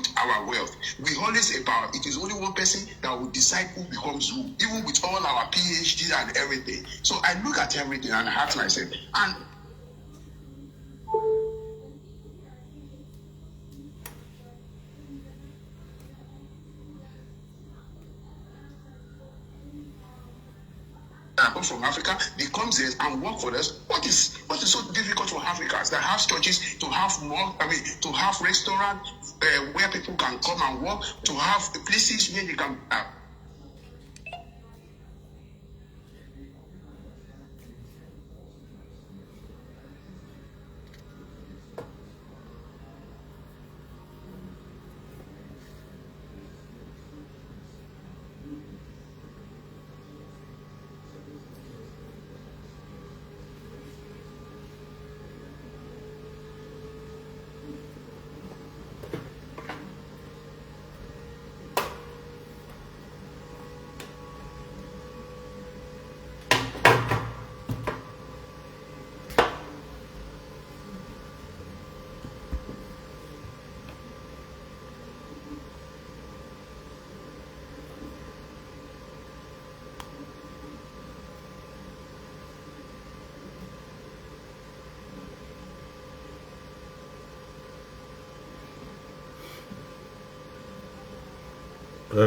built our wealth. We always say about it is only one person that will decide who becomes who, even with all our PhDs and everything. So I look at everything and I ask myself, and from Africa, they come there and work for us. What is so difficult for Africans that have churches, to have more? To have restaurants where people can come and work, to have places where they can.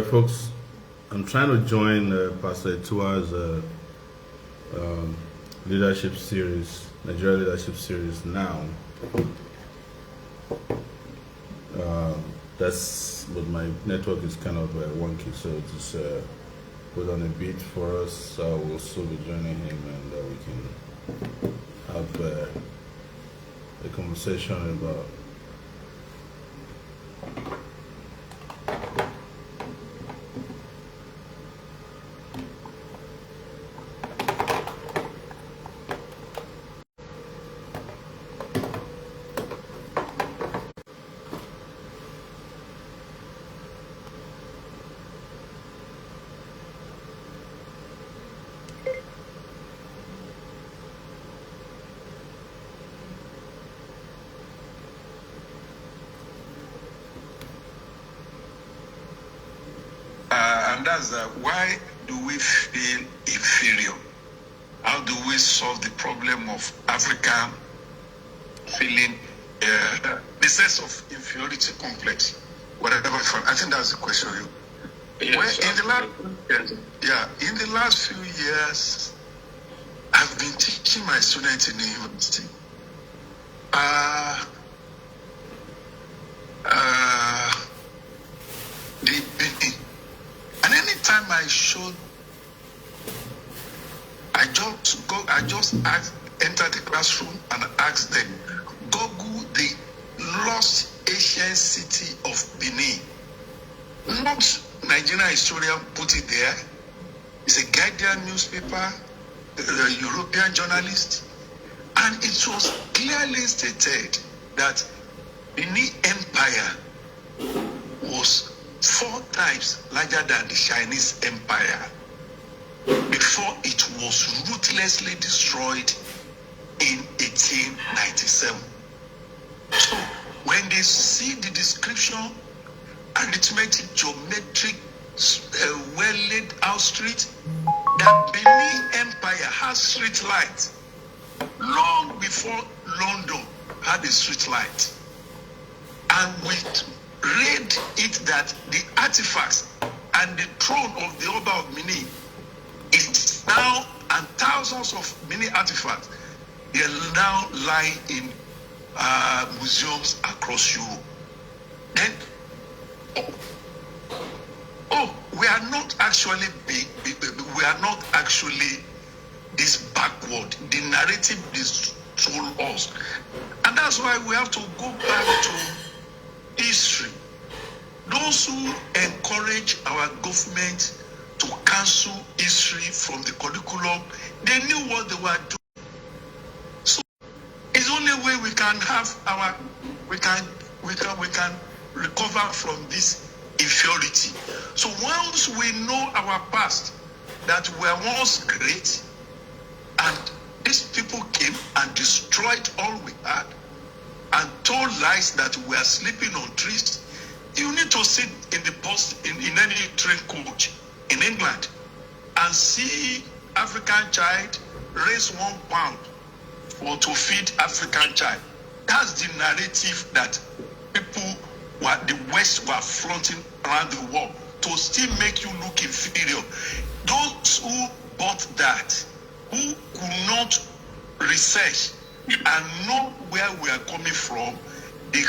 Folks, I'm trying to join Pastor Etua's leadership series, Nigeria leadership series now. But my network is kind of wonky, so just put on a beat for us. So we'll still be joining him, and we can have a conversation about. And that's why do we feel inferior? How do we solve the problem of Africa feeling the sense of inferiority complex? Whatever. I think that's the question. Yes, in the last few years, I've been teaching my students in the university. And anytime I showed, I just enter the classroom and ask them, Google the lost ancient city of Benin. Not Nigerian historian put it there. It's a Guardian newspaper, a European journalist, and it was clearly stated that Benin Empire was 4 times larger than the Chinese Empire before it was ruthlessly destroyed in 1897. So when they see the description, arithmetic, geometric, well laid out street, that Benin Empire has street lights long before London had a street light. And we read it that the artifacts and the throne of the Oba of Benin is now, and thousands of mini artifacts, they are now lying in museums across Europe. Then, we are not actually we are not actually this backward. The narrative is told us, and that's why we have to go back to history. Those who encourage our government to cancel history from the curriculum, they knew what they were doing. So it's the only way we can have we can recover from this inferiority. So once we know our past, that we were once great, and these people came and destroyed all we had, and told lies that we are sleeping on trees, you need to sit in the bus in any train coach in England and see African child raise £1 to feed African child. That's the narrative that the West were flaunting around the world to still make you look inferior. Those who bought that, who could not research and know where we are coming from, they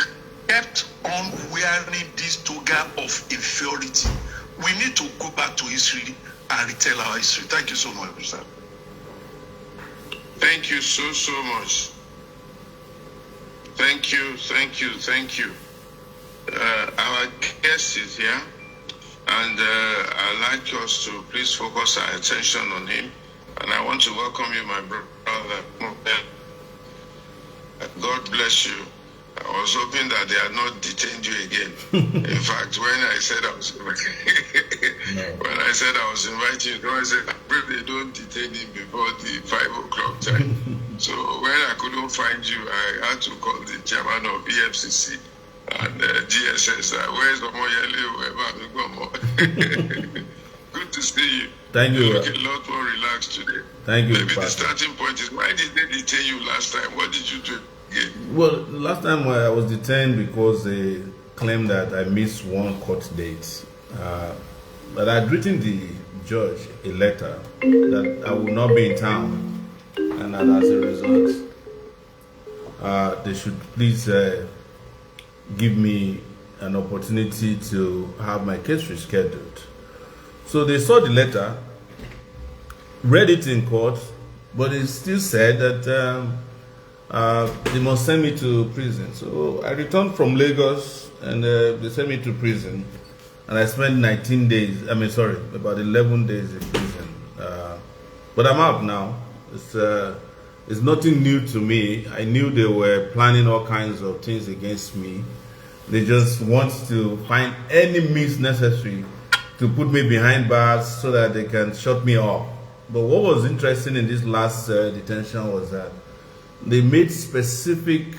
kept on wearing this toga of inferiority. We need to go back to history and retell our history. Thank you so much, sir. Thank you so much. Thank you. Our guest is here, and I'd like us to please focus our attention on him. And I want to welcome you, my brother. God bless you. I was hoping that they had not detained you again. In fact, when I said I was inviting you, I said, I pray they don't detain him before the 5 o'clock time. So when I couldn't find you, I had to call the chairman of EFCC and GSS. Where's Omoyele? Good to see you. Thank you. You look a lot more relaxed today. Thank you. Maybe the starting point is, why did they detain you last time? What did you do? Well, last time I was detained because they claimed that I missed one court date. But I'd written the judge a letter that I will not be in town, and that as a result, they should please give me an opportunity to have my case rescheduled. So they saw the letter, read it in court, but it still said that they must send me to prison. So I returned from Lagos, and they sent me to prison, and I spent about 11 days in prison. But I'm out now. It's nothing new to me. I knew they were planning all kinds of things against me. They just want to find any means necessary to put me behind bars so that they can shut me up. But what was interesting in this last detention was that they made specific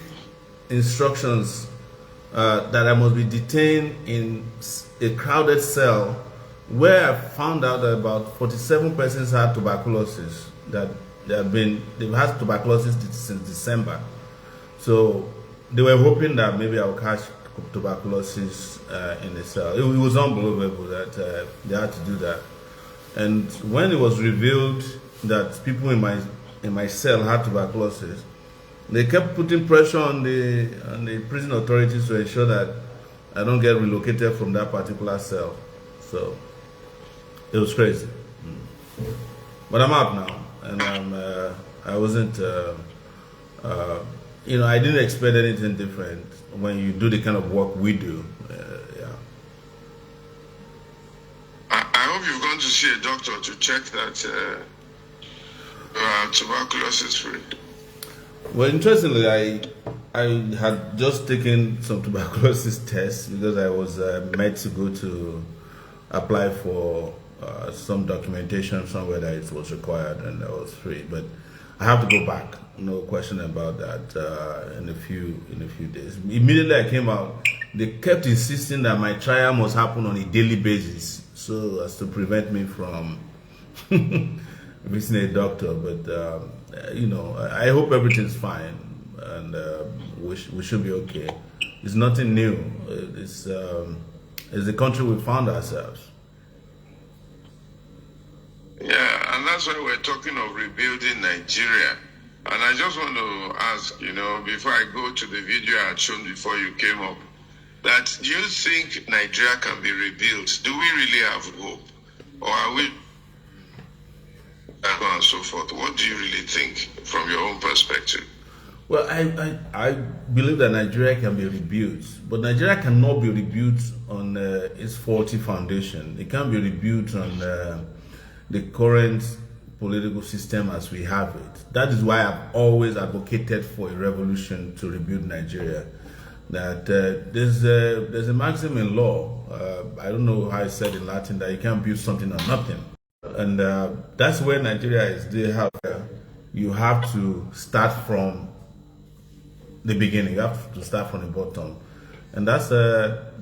instructions that I must be detained in a crowded cell, where I found out that about 47 persons had tuberculosis, that they've had tuberculosis since December. So they were hoping that maybe I'll catch tuberculosis in the cell. It was unbelievable that they had to do that. And when it was revealed that people in my cell had tuberculosis, they kept putting pressure on the prison authorities to ensure that I don't get relocated from that particular cell. So it was crazy. But I'm out now, and I wasn't, I didn't expect anything different when you do the kind of work we do. I hope you've gone to see a doctor to check that you are tuberculosis free. Well, interestingly, I had just taken some tuberculosis tests because I was meant to go to apply for some documentation somewhere that it was required, and I was free. But I have to go back, no question about that, in a few days. Immediately I came out, they kept insisting that my trial must happen on a daily basis, so as to prevent me from visiting a doctor. But I hope everything's fine, and we should be okay. It's nothing new. It's the country we found ourselves. Yeah, and that's why we're talking of rebuilding Nigeria. And I just want to ask, before I go to the video I had shown before you came up, that do you think Nigeria can be rebuilt? Do we really have hope? Or are we, and so forth? What do you really think from your own perspective? Well, I believe that Nigeria can be rebuilt, but Nigeria cannot be rebuilt on its faulty foundation. It can't be rebuilt on the current political system as we have it. That is why I've always advocated for a revolution to rebuild Nigeria. That there's a maxim in law, I don't know how it's said in Latin, that you can't build something on nothing. And that's where Nigeria is. You have to start from the beginning. You have to start from the bottom. And that's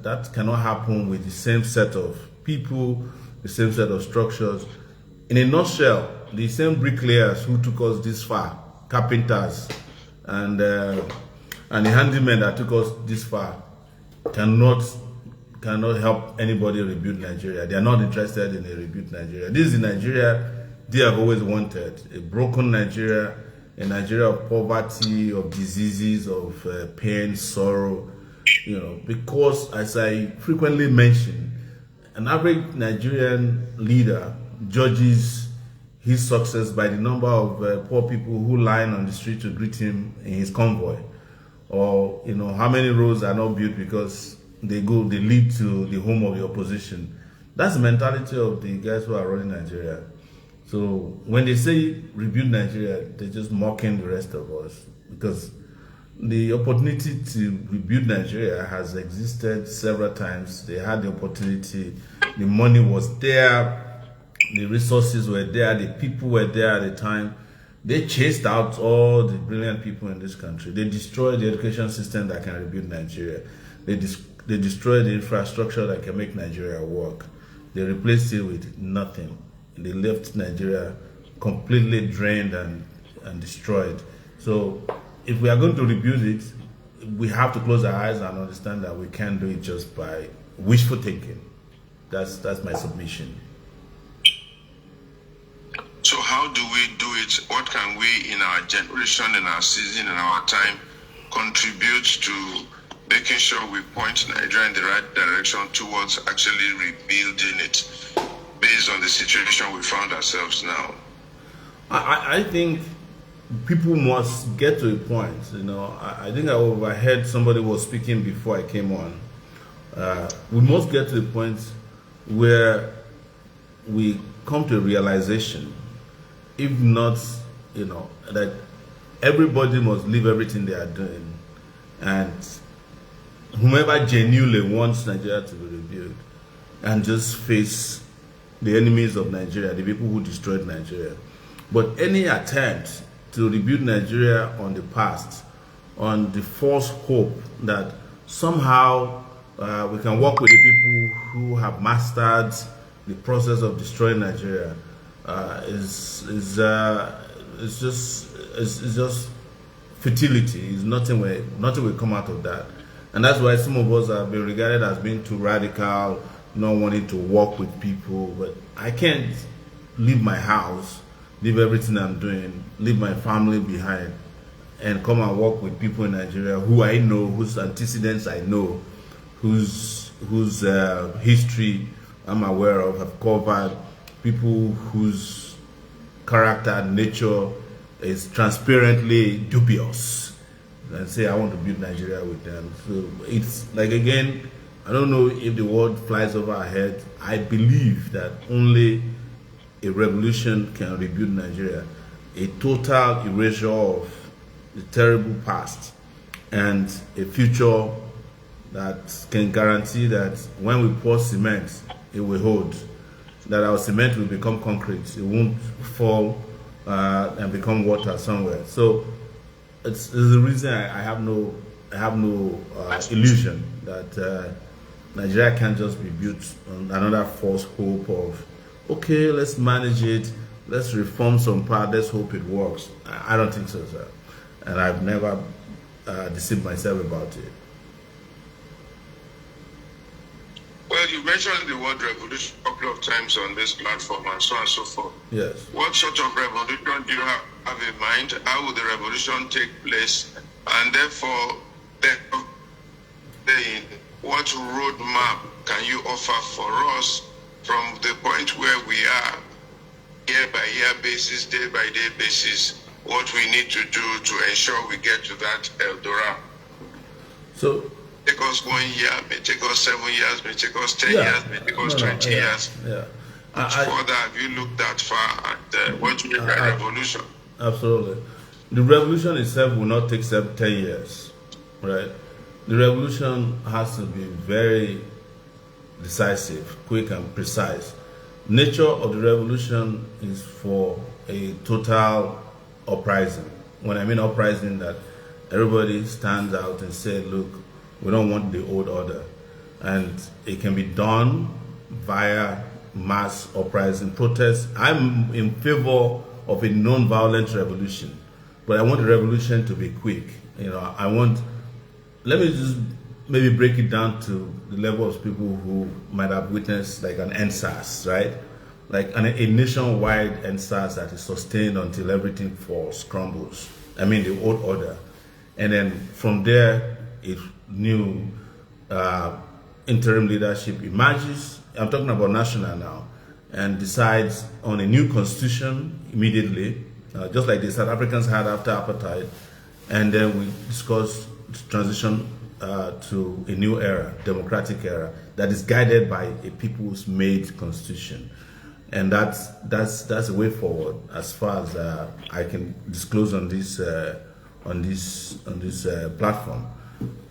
that cannot happen with the same set of people, the same set of structures. In a nutshell, the same bricklayers who took us this far, carpenters, and the handymen that took us this far, cannot help anybody rebuild Nigeria. They are not interested in a rebuilt Nigeria. This is the Nigeria they have always wanted: a broken Nigeria, a Nigeria of poverty, of diseases, of pain, sorrow. Because, as I frequently mention, an average Nigerian leader judges his success by the number of poor people who line on the street to greet him in his convoy, or how many roads are not built because they lead to the home of the opposition. That's the mentality of the guys who are running Nigeria. So when they say rebuild Nigeria, they're just mocking the rest of us, because the opportunity to rebuild Nigeria has existed several times. They had the opportunity, the money was there, the resources were there, the people were there at the time. They chased out all the brilliant people in this country. They destroyed the education system that can rebuild Nigeria. They destroyed the infrastructure that can make Nigeria work. They replaced it with nothing. They left Nigeria completely drained and destroyed. So if we are going to rebuild it, we have to close our eyes and understand that we can't do it just by wishful thinking. That's my submission. So how do we do it? What can we, in our generation, in our season, in our time, contribute to making sure we point Nigeria in the right direction towards actually rebuilding it, based on the situation we found ourselves now? I think people must get to a point. I think I overheard somebody was speaking before I came on. We must get to the point where we come to a realization, if not, that everybody must leave everything they are doing, and whomever genuinely wants Nigeria to be rebuilt, and just face the enemies of Nigeria, the people who destroyed Nigeria. But any attempt to rebuild Nigeria on the past, on the false hope that somehow we can work with the people who have mastered the process of destroying Nigeria, is just futility. It's nothing will come out of that, and that's why some of us have been regarded as being too radical, not wanting to work with people. But I can't leave my house, leave everything I'm doing, leave my family behind, and come and work with people in Nigeria who I know, whose antecedents I know, whose history I'm aware of, have covered, people whose character and nature is transparently dubious, and say I want to build Nigeria with them. So it's like, again, I don't know if the word flies over our head. I believe that only a revolution can rebuild Nigeria, a total erasure of the terrible past, and a future that can guarantee that when we pour cement, it will hold, that our cement will become concrete, it won't fall and become water somewhere. So it's the reason I have no illusion that Nigeria can't just be built on another false hope of, okay, let's manage it, let's reform some part, let's hope it works. I don't think so, sir. And I've never deceived myself about it. Well, you mentioned the word revolution a couple of times on this platform and so on and so forth. Yes. What sort of revolution do you have in mind? How will the revolution take place? And therefore, what roadmap can you offer for us from the point where we are, year by year basis, day by day basis, what we need to do to ensure we get to that Eldorado? So, take us 1 year, may take us 7 years, may take us 10 years, may take us 20 years. Yeah. Much further have you looked that far at what you mean by revolution? Absolutely. The revolution itself will not take 10 years, right? The revolution has to be very decisive, quick and precise. Nature of the revolution is for a total uprising. When I mean uprising, that everybody stands out and says, look, we don't want the old order. and it can be done via mass uprising, protests. I'm in favor of a non-violent revolution, but I want the revolution to be quick. Let me just maybe break it down to the level of people who might have witnessed like an NSAS, right? Like a nationwide NSAS that is sustained until everything falls, crumbles. I mean the old order. And then from there, a new interim leadership emerges. I'm talking about national now, and decides on a new constitution immediately, just like the South Africans had after apartheid. And then we discuss transition to a new era, democratic era, that is guided by a people's made constitution. And that's a way forward as far as I can disclose on this platform.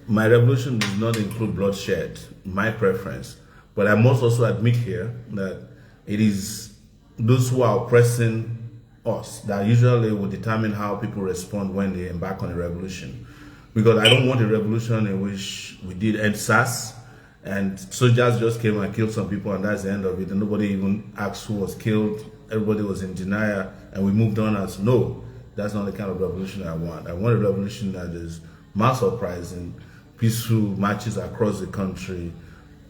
My revolution does not include bloodshed, my preference, but I must also admit here that it is those who are oppressing us that usually will determine how people respond when they embark on a revolution. Because I don't want a revolution in which we did NSAS and soldiers just came and killed some people and that's the end of it, and nobody even asked who was killed. Everybody was in denial and we moved on as no. That's not the kind of revolution I want. I want a revolution that is mass uprising, peaceful marches across the country,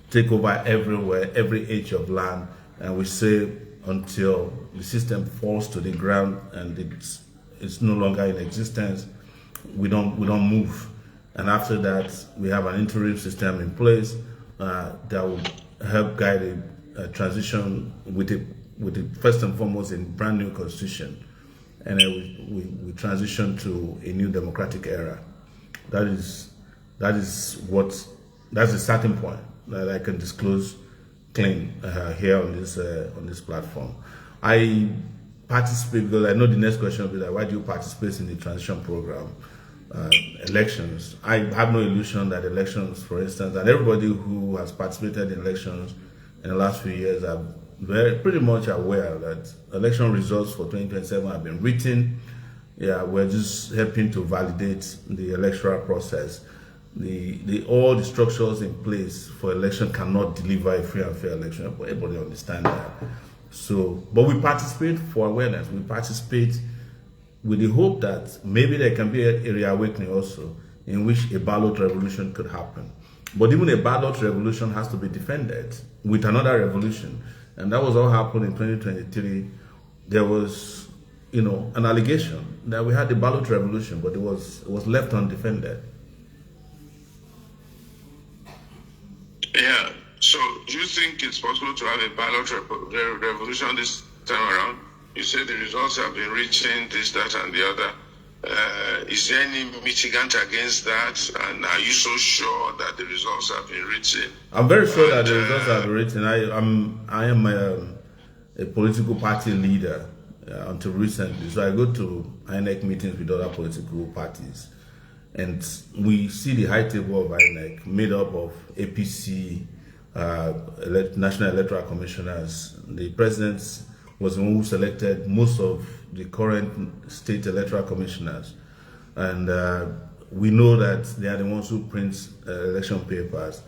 take over everywhere, every inch of land, and we say until the system falls to the ground and it's no longer in existence, we don't move. And after that, we have an interim system in place that will help guide a transition with the first and foremost a brand new constitution, and then we transition to a new democratic era. That's the starting point that I can disclose clean here on this platform. I participate because I know the next question will be like, why do you participate in the transition program? Elections. I have no illusion that elections, for instance, and everybody who has participated in elections in the last few years are pretty much aware that election results for 2027 have been written. Yeah, we're just helping to validate the electoral process. All the structures in place for election cannot deliver a free and fair election. Everybody understand that. So, but we participate for awareness. We participate with the hope that maybe there can be a reawakening also in which a ballot revolution could happen. But even a ballot revolution has to be defended with another revolution. And that was all happened in 2023. There was, an allegation that we had a ballot revolution, but it was left undefended. Yeah. So do you think it's possible to have a ballot revolution this time around? You said the results have been reaching this, that, and the other. Is there any mitigant against that? And are you so sure that the results have been written? I'm very sure that the results have been written. I am a political party leader until recently. So I go to INEC meetings with other political parties. And we see the high table of INEC made up of APC, National Electoral Commissioners. The president was the one who selected most of the current state electoral commissioners. And we know that they are the ones who print election papers.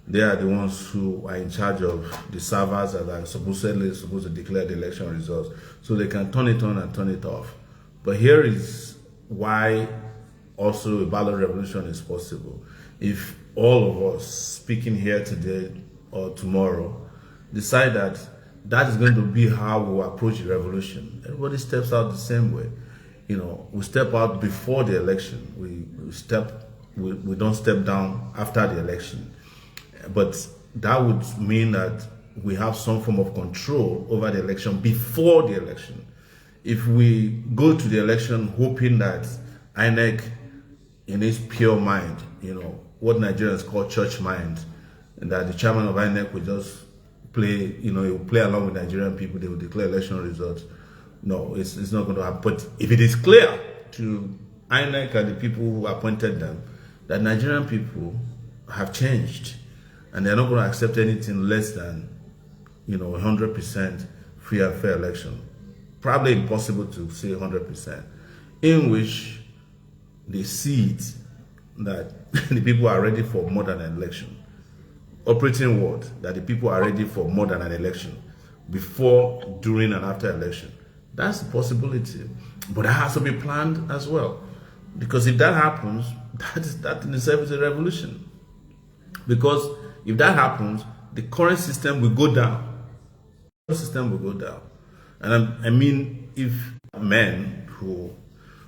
They are the ones who are in charge of the servers that are supposedly supposed to declare the election results. So they can turn it on and turn it off. But here is why also a ballot revolution is possible. If all of us speaking here today or tomorrow decide that is going to be how we approach the revolution, everybody steps out the same way. We step out before the election. We don't step down after the election. But that would mean that we have some form of control over the election before the election. If we go to the election hoping that INEC, in its pure mind, what Nigerians call church mind, and that the chairman of INEC will just play, he will play along with Nigerian people, they will declare election results. No, it's not going to happen. But if it is clear to INEC and the people who appointed them that Nigerian people have changed and they're not going to accept anything less than, 100% free and fair election, probably impossible to say 100%, in which they see it that the people are ready for more than an election. operating world that the people are ready for more than an election, before, during, and after election. That's a possibility, but that has to be planned as well, because if that happens, that in itself is a revolution. Because if that happens, the current system will go down. The system will go down, and I mean, if men who,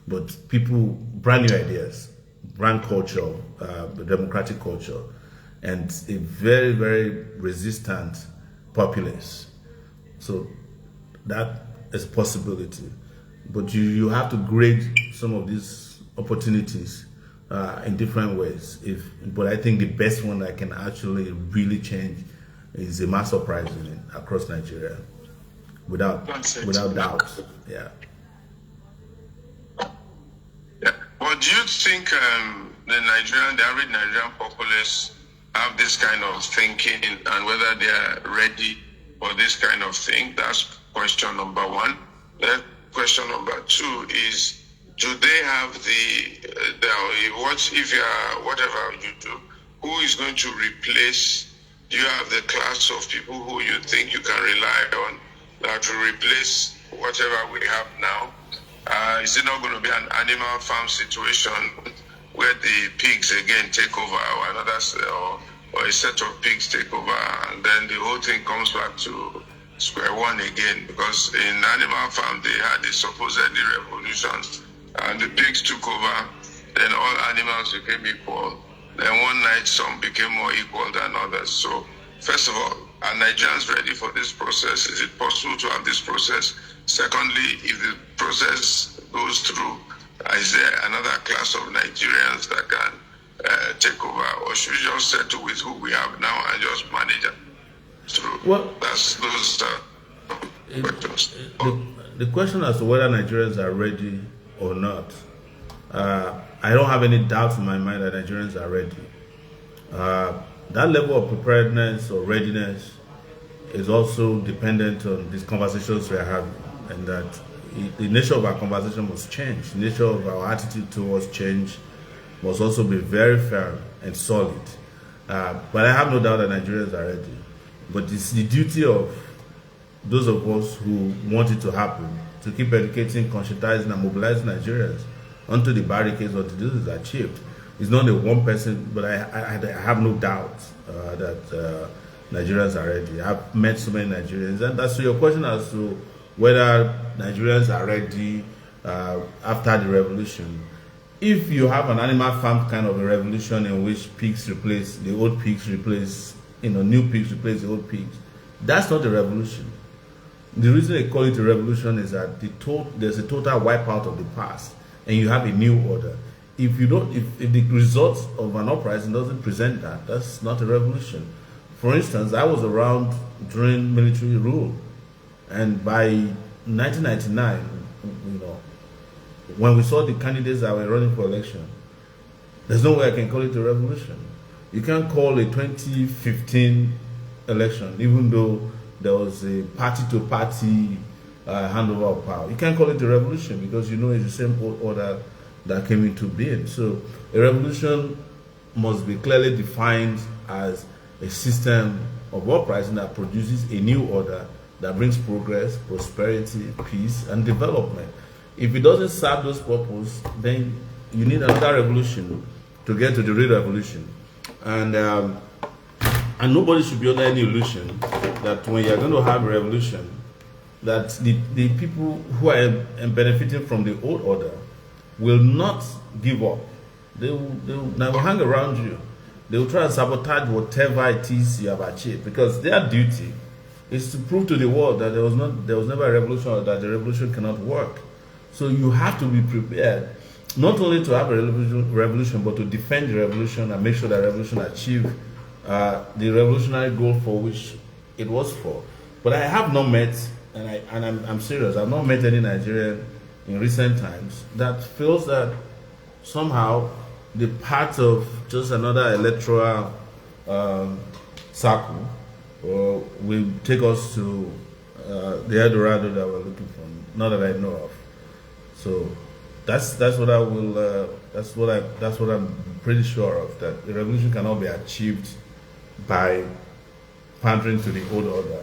but people, brand new ideas, brand culture, democratic culture, and a very, very resistant populace. So that is a possibility. But you have to grade some of these opportunities in different ways. But I think the best one that can actually really change is a mass uprising across Nigeria, without doubt. Yeah. Yeah. But do you think the average Nigerian populace have this kind of thinking, and whether they are ready for this kind of thing? That's question number one. Then question number two is, do they have what if you are, whatever you do, who is going to replace? Do you have the class of people who you think you can rely on that will replace whatever we have now? Is it not going to be an animal farm situation where the pigs again take over, or or a set of pigs take over, and then the whole thing comes back to square one again? Because in animal farm they had the supposedly revolutions, and the pigs took over, then all animals became equal. Then one night some became more equal than others. So first of all, are Nigerians ready for this process? Is it possible to have this process? Secondly, if the process goes through, is there another class of Nigerians that can take over, or should we just settle with who we have now and just manage it through? Well, Those questions. The question as to whether Nigerians are ready or not, I don't have any doubts in my mind that Nigerians are ready. That level of preparedness or readiness is also dependent on these conversations we are having, and that the nature of our conversation must change. The nature of our attitude towards change must also be very firm and solid. But I have no doubt that Nigerians are ready. But it's the duty of those of us who want it to happen to keep educating, conscientizing, and mobilizing Nigerians onto the barricades until this is achieved. It's not a one person, but I have no doubt that Nigerians are ready. I've met so many Nigerians, and that's your question as to whether Nigerians are ready after the revolution. If you have an animal farm kind of a revolution in which pigs replace the old pigs, new pigs replace the old pigs, that's not a revolution. The reason they call it a revolution is that there's a total wipeout of the past, and you have a new order. If the results of an uprising doesn't present that, that's not a revolution. For instance, I was around during military rule, and by 1999, when we saw the candidates that were running for election, there's no way I can call it a revolution. You can't call a 2015 election, even though there was a party-to-party handover of power. You can't call it a revolution because it's the same old order that came into being. So a revolution must be clearly defined as a system of uprising that produces a new order that brings progress, prosperity, peace, and development. If it doesn't serve those purposes, then you need another revolution to get to the real revolution. And nobody should be under any illusion that when you're going to have a revolution, that the people who are benefiting from the old order will not give up. They will hang around you. They will try and sabotage whatever it is you have achieved, because their duty is to prove to the world that there was never a revolution, or that the revolution cannot work. So you have to be prepared, not only to have a revolution, but to defend the revolution and make sure that revolution achieve the revolutionary goal for which it was for. But I have not met, and I'm serious, I've not met any Nigerian in recent times that feels that somehow the part of just another electoral circle will take us to the Eldorado that we're looking for. Not that I know of. So that's what I will. That's what I'm pretty sure of. That the revolution cannot be achieved by pandering to the old order.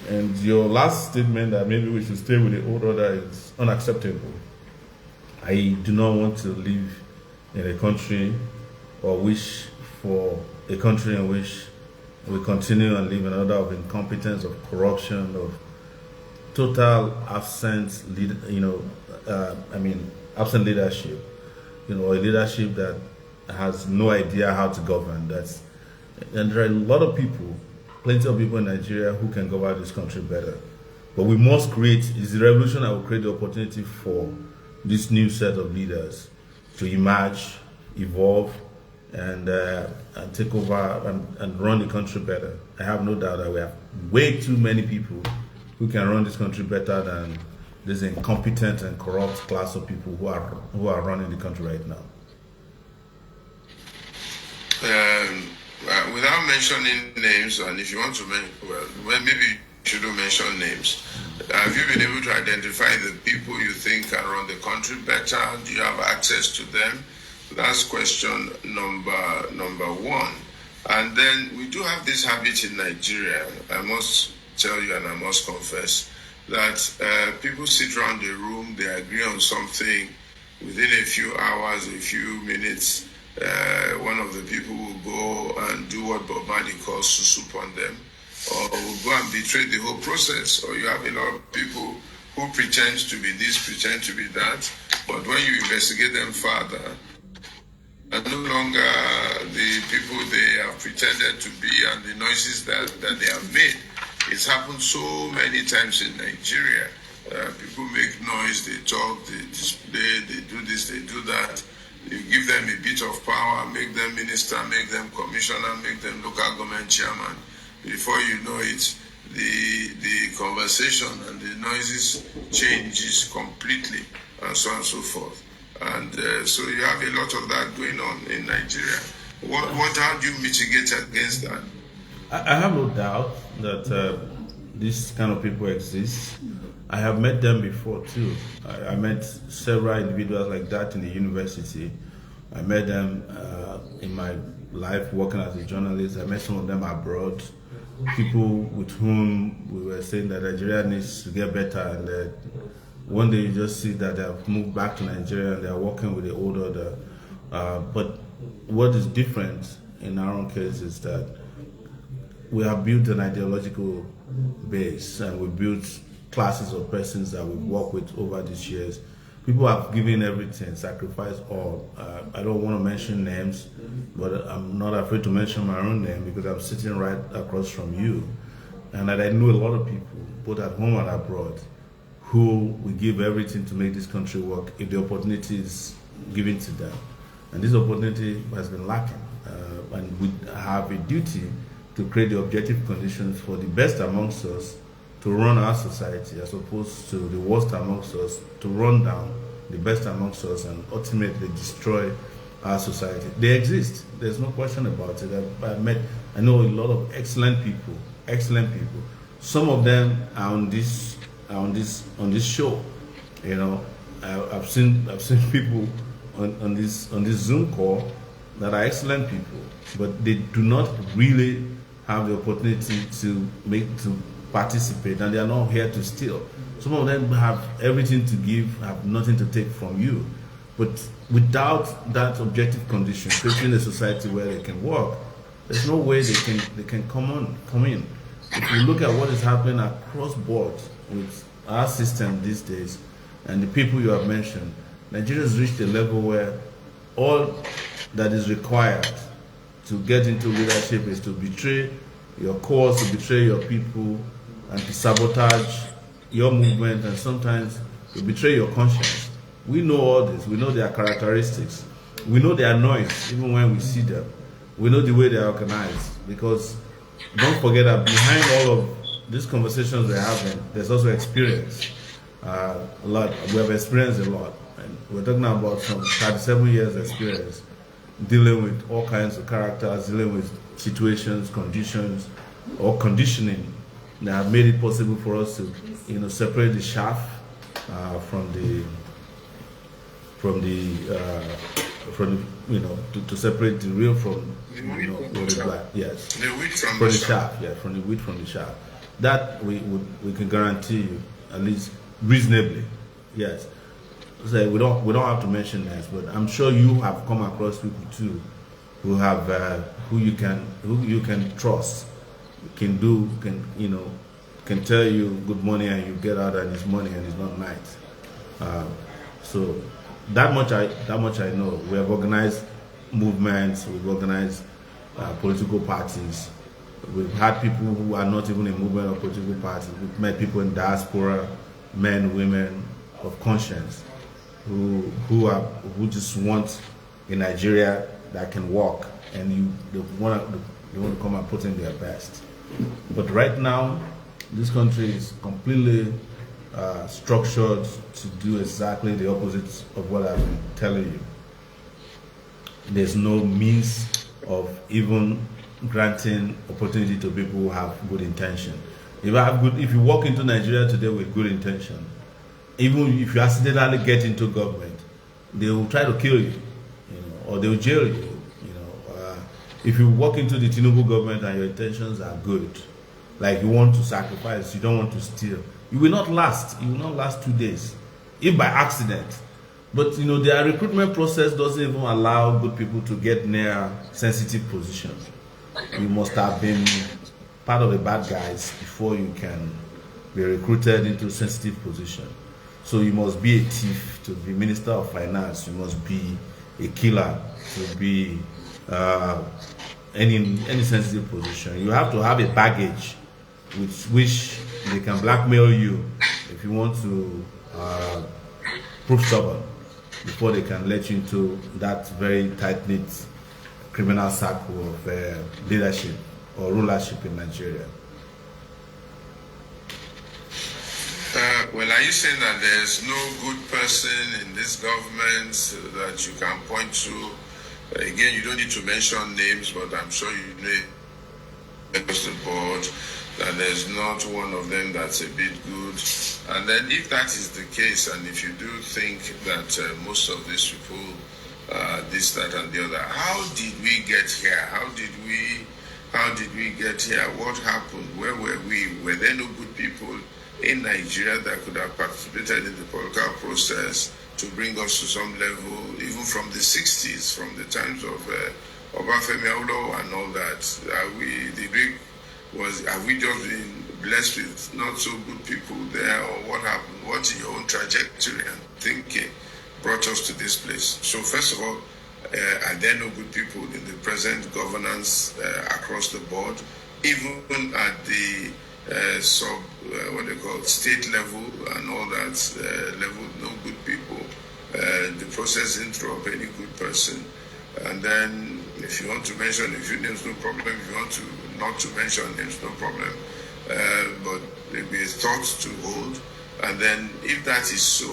And your last statement that maybe we should stay with the old order is unacceptable. I do not want to live in a country or wish for a country in which we continue and live in an order of incompetence, of corruption, of total absence, absent leadership. A leadership that has no idea how to govern. And there are a lot of people, plenty of people in Nigeria who can govern this country better. But we must it's the revolution that will create the opportunity for this new set of leaders to emerge, evolve, and take over and run the country better. I have no doubt that we have way too many people who can run this country better than this incompetent and corrupt class of people who are running the country right now. Without mentioning names, and if you want to maybe you shouldn't mention names. Have you been able to identify the people you think can run the country better? Do you have access to them? That's question number one. And then we do have this habit in Nigeria, I must tell you and I must confess, that people sit around the room, they agree on something, within a few hours, a few minutes, one of the people will go and do what Bob Marley calls soup on them, or will go and betray the whole process. Or you have a lot of people who pretend to be this, pretend to be that, but when you investigate them further, and no longer the people they have pretended to be and the noises that they have made. It's happened so many times in Nigeria. People make noise, they talk, they display, they do this, they do that. You give them a bit of power, make them minister, make them commissioner, make them local government chairman. Before you know it, the conversation and the noises changes completely, and so on and so forth. And so you have a lot of that going on in Nigeria. How do you mitigate against that? I have no doubt that these kind of people exist. I have met them before too. I met several individuals like that in the university. I met them in my life working as a journalist. I met some of them abroad. People with whom we were saying that Nigeria needs to get better, and that one day you just see that they have moved back to Nigeria and they are working with the old order. But what is different in our own case is that we have built an ideological base, and we built classes of persons that we've worked with over these years. People have given everything, sacrificed all. I don't want to mention names, but I'm not afraid to mention my own name because I'm sitting right across from you. And that I know a lot of people, both at home and abroad, who will give everything to make this country work if the opportunity is given to them. And this opportunity has been lacking. And we have a duty to create the objective conditions for the best amongst us to run our society, as opposed to the worst amongst us to run down the best amongst us and ultimately destroy our society. They exist. There's no question about it. I know a lot of excellent people. Some of them are on this show. You know, I've seen people on this Zoom call that are excellent people, but they do not really have the opportunity to participate, and they are not here to steal. Some of them have everything to give, have nothing to take from you. But without that objective condition, creating a society where they can work, there's no way they can come in. If you look at what is happening across board with our system these days and the people you have mentioned, Nigeria has reached a level where all that is required to get into leadership is to betray your cause, to betray your people, and to sabotage your movement, and sometimes to betray your conscience. We know all this. We know their characteristics. We know their noise, even when we see them. We know the way they are organized, because don't forget that behind all of these conversations we're having, there's also experience. A lot. We have experienced a lot. And we're talking about some 37 years experience dealing with all kinds of characters, dealing with situations, conditions, or conditioning that have made it possible for us to, separate the chaff from the from the, to separate the real from the black. Yes, the wheat from the chaff. Yeah, from the wheat from the chaff. That we can guarantee you, at least reasonably. Yes. So we don't have to mention names, but I'm sure you have come across people too who have who you can trust, can tell you good morning and you get out and it's morning and it's not night. So that much I know. We have organized movements, we've organized political parties. We've had people who are not even in movement or political parties. We've met people in diaspora, men, women of conscience, who just want a Nigeria that can walk, and they want to come and put in their best. But right now, this country is completely structured to do exactly the opposite of what I've been telling you. There's no means of even granting opportunity to people who have good intention. If you walk into Nigeria today with good intention, even if you accidentally get into government, they will try to kill you, or they will jail you. If you walk into the Tinubu government and your intentions are good, like you want to sacrifice, you don't want to steal, you will not last. You will not last 2 days, if by accident. But their recruitment process doesn't even allow good people to get near sensitive positions. You must have been part of the bad guys before you can be recruited into sensitive position. So you must be a thief to be Minister of Finance. You must be a killer to be any sensitive position. You have to have a baggage with which they can blackmail you if you want to prove stubborn before they can let you into that very tight-knit criminal circle of leadership or rulership in Nigeria. Well, are you saying that there's no good person in this government that you can point to? Again, you don't need to mention names, but I'm sure you know across the board that there's not one of them that's a bit good. And then if that is the case, and if you do think that most of these people, this, that, and the other, how did we get here? How did we get here? What happened? Where were we? Were there no good people in Nigeria that could have participated in the political process to bring us to some level, even from the 60s, from the times of Obafemi Awolowo and all that? Have we just been blessed with not so good people there, or what happened? What's your own trajectory and thinking brought us to this place? So first of all, are there no good people in the present governance across the board, even at the state level and all that level? No good people. The process didn't throw up any good person. And then if you want to mention a few names, no problem. If you want to not to mention names, no problem. But maybe a thought to hold. And then if that is so,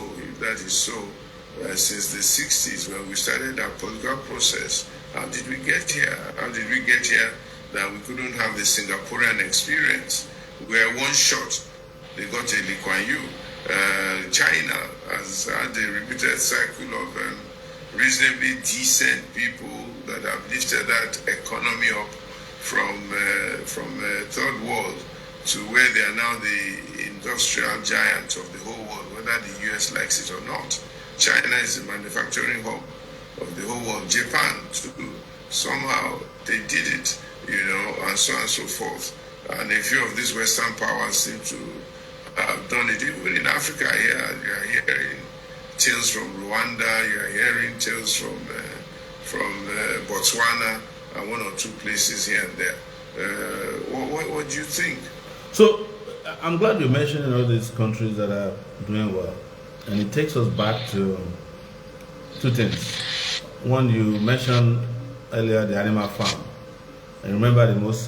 since the 60s when we started our political process, how did we get here? How did we get here that we couldn't have the Singaporean experience where one shot they got a Lee Kuan Yew? China has had a repeated cycle of reasonably decent people that have lifted that economy up from third world to where they are now the industrial giant of the whole world, whether the US likes it or not. China is the manufacturing hub of the whole world. Japan too, somehow they did it, and so on and so forth. And a few of these Western powers seem to have done it. Even in Africa here, you are hearing tales from Rwanda, you are hearing tales from Botswana, and one or two places here and there. What do you think? So I'm glad you're mentioning all these countries that are doing well. And it takes us back to two things. One, you mentioned earlier the animal farm. And remember the most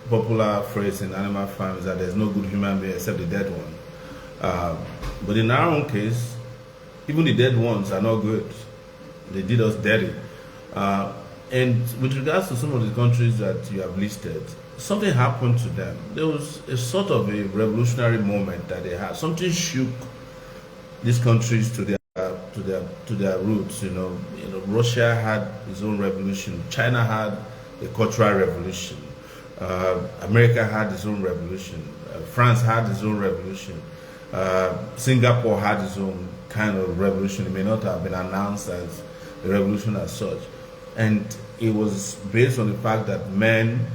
popular phrase in animal farm is that there's no good human being except the dead one. But in our own case, even the dead ones are not good. They did us dirty. And with regards to some of the countries that you have listed, something happened to them. There was a sort of a revolutionary moment that they had. Something shook these countries to to their roots. Russia had its own revolution. China had the cultural revolution. America had its own revolution. France had its own revolution. Singapore had its own kind of revolution. It may not have been announced as a revolution as such. And it was based on the fact that men,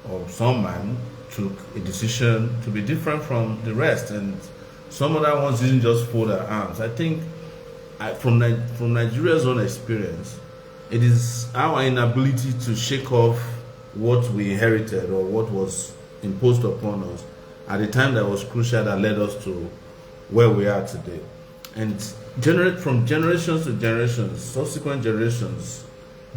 or some man, took a decision to be different from the rest. And some other ones didn't just fold their arms. I think from Nigeria's own experience, it is our inability to shake off what we inherited or what was imposed upon us at a time that was crucial that led us to where we are today. And from generations to generations, subsequent generations,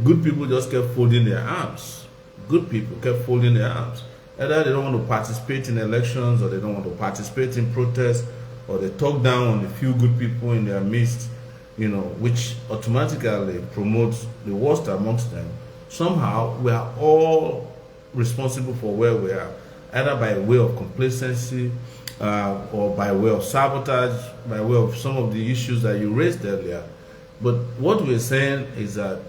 good people just kept folding their arms. Good people kept folding their arms. Either they don't want to participate in elections, or they don't want to participate in protests, or they talk down on the few good people in their midst, which automatically promotes the worst amongst them. Somehow, we are all responsible for where we are, either by way of complacency, or by way of sabotage, by way of some of the issues that you raised earlier. But what we're saying is that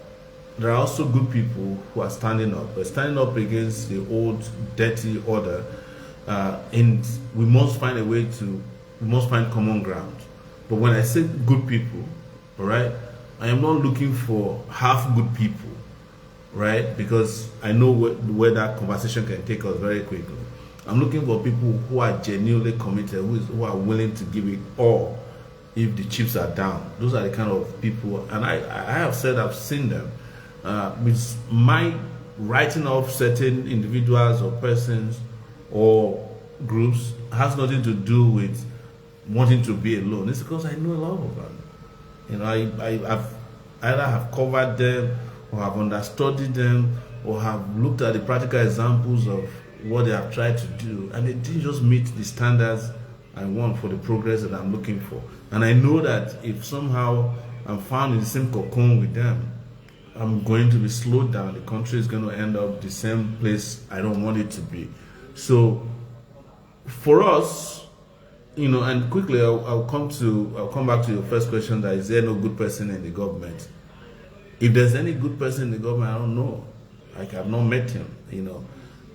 there are also good people who are standing up. We're standing up against the old dirty order, and we must find common ground. But when I say good people, all right, I am not looking for half good people, right? Because I know where that conversation can take us very quickly. I'm looking for people who are genuinely committed, who are willing to give it all if the chips are down. Those are the kind of people, and I have said I've seen them. With my writing off certain individuals or persons or groups has nothing to do with wanting to be alone. It's because I know a lot of them. I've either have covered them, or have understudied them, or have looked at the practical examples of what they have tried to do, and they didn't just meet the standards I want for the progress that I'm looking for. And I know that if somehow I'm found in the same cocoon with them, I'm going to be slowed down. The country is going to end up the same place I don't want it to be. So for us, and quickly I'll come back to your first question, that is there no good person in the government? If there's any good person in the government, I don't know. Like, I've not met him,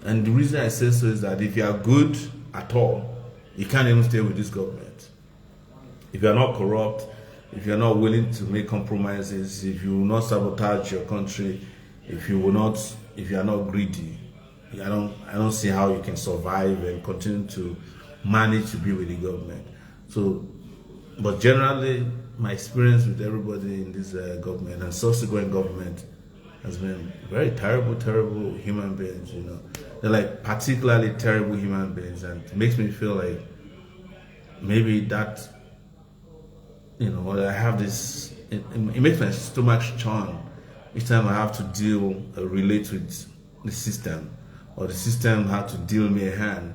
And the reason I say so is that if you are good at all, you can't even stay with this government. If you are not corrupt, if you're not willing to make compromises, if you will not sabotage your country, if you are not greedy, I don't see how you can survive and continue to manage to be with the government. So, but generally, my experience with everybody in this government and subsequent government has been very terrible human beings. They're like particularly terrible human beings, and it makes me feel like maybe that. I have this, it makes my stomach churn each time I have to relate with the system, or the system have to deal me a hand.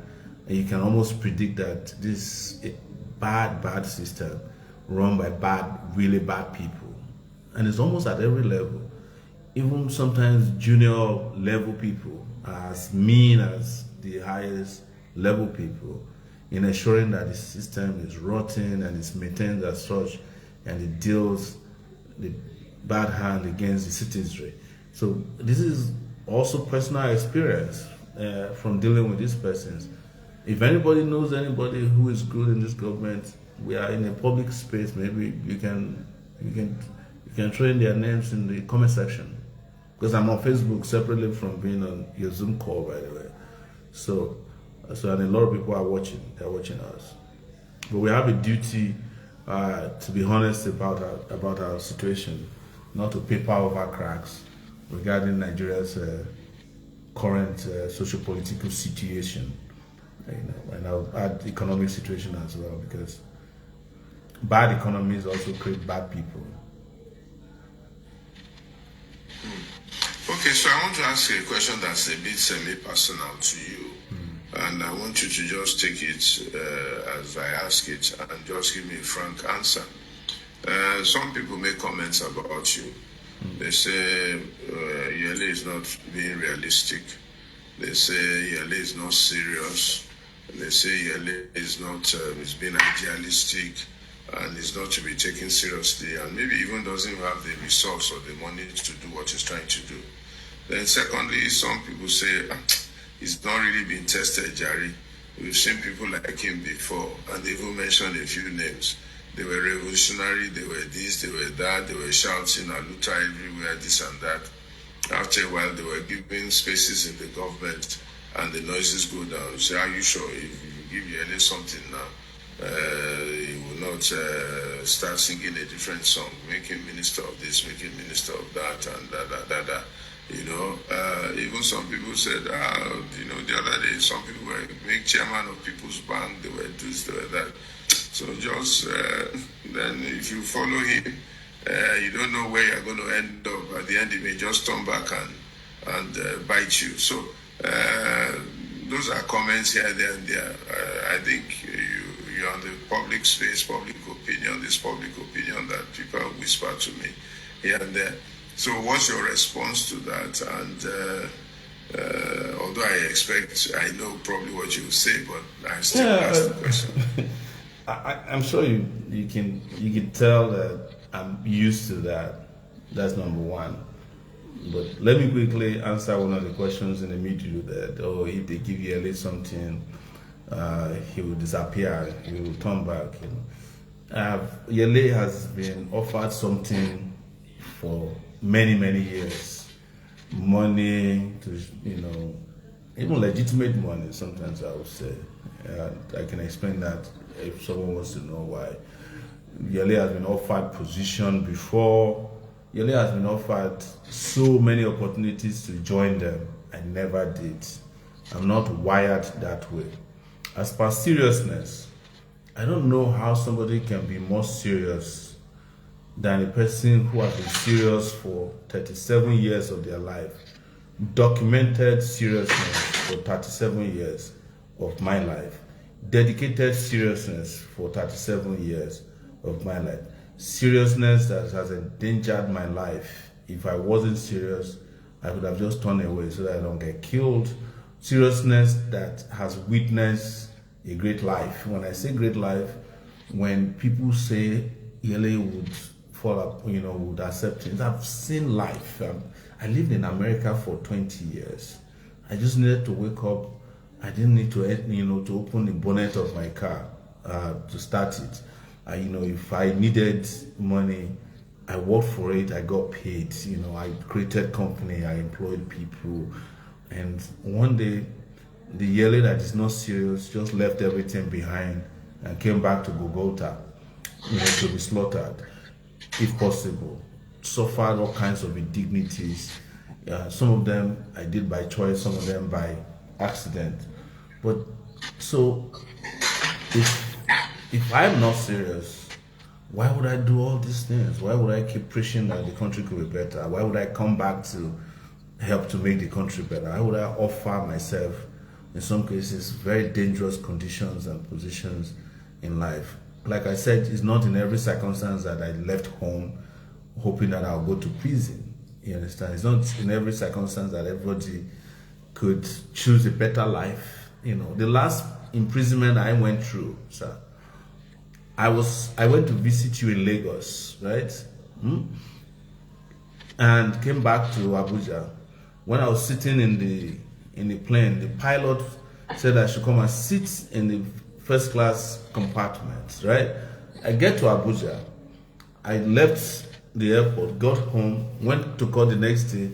And you can almost predict that this is a bad system run by really bad people. And it's almost at every level. Even sometimes junior level people are as mean as the highest level people, in ensuring that the system is rotten and is maintained as such, and it deals the bad hand against the citizenry. So this is also personal experience from dealing with these persons. If anybody knows anybody who is good in this government, we are in a public space. Maybe you can throw in their names in the comment section, because I'm on Facebook separately from being on your Zoom call, by the way. So and a lot of people are watching. They're watching us, but we have a duty to be honest about our situation, not to paper over cracks regarding Nigeria's current socio-political situation, and I'll add economic situation as well, because bad economies also create bad people. Okay, so I want to ask you a question that's a bit semi-personal to you. And I want you to just take it as I ask it and just give me a frank answer. Some people make comments about you. They say Yele is not being realistic. They say Yele is not serious. They say Yele is not is being idealistic. and is not to be taken seriously, and maybe even doesn't have the resource or the money to do what he's trying to do. Then secondly, some people say, he's not really been tested, Jerry. We've seen people like him before, and they even mentioned a few names. They were revolutionary, they were this, they were that, they were shouting Aluta everywhere, this and that. After a while, they were given spaces in the government, and the noises go down. You say, are you sure? If you give Yele something now, he will not start singing a different song, make him minister of this, make him minister of that, and da. You know, even some people said, you know, the other day, some people were made chairman of People's Bank, they were this, they were that. So just, then if you follow him, you don't know where you're going to end up. At the end, he may just turn back and bite you. So those are comments here, there, and there. I think you're on the public space, public opinion, this public opinion that people whisper to me here and there. So what's your response to that? And although I know probably what you will say, but I still ask the question. I'm sure you can tell that I'm used to that. That's number one. But let me quickly answer one of the questions in the middle that, if they give Yele something, he will disappear, he will turn back. Yele has been offered something for many years. Money, to, even legitimate money, sometimes I would say. I can explain that if someone wants to know why. Yele has been offered position before. Yele has been offered so many opportunities to join them. I never did. I'm not wired that way. As per seriousness, I don't know how somebody can be more serious than a person who has been serious for 37 years of their life. Documented seriousness for 37 years of my life. Dedicated seriousness for 37 years of my life. Seriousness that has endangered my life. If I wasn't serious, I would have just turned away so that I don't get killed. Seriousness that has witnessed a great life. When I say great life, when people say Yele would fall up, would accept it. I've seen life. I lived in America for 20 years. I just needed to wake up. I didn't need to, to open the bonnet of my car to start it. If I needed money, I worked for it. I got paid. I created company. I employed people. And one day, the Yele that is not serious just left everything behind and came back to Bogota, to be slaughtered, if possible. Suffered all kinds of indignities. Some of them I did by choice, some of them by accident. But so, if I'm not serious, why would I do all these things? Why would I keep preaching that the country could be better? Why would I come back to help to make the country better? Why would I offer myself, in some cases, very dangerous conditions and positions in life? Like I said, it's not in every circumstance that I left home hoping that I'll go to prison. You understand? It's not in every circumstance that everybody could choose a better life. The last imprisonment I went through, sir, I went to visit you in Lagos, right? And came back to Abuja. When I was sitting in the plane, the pilot said I should come and sit in the first class compartment, right? I get to Abuja. I left the airport, got home, went to court the next day.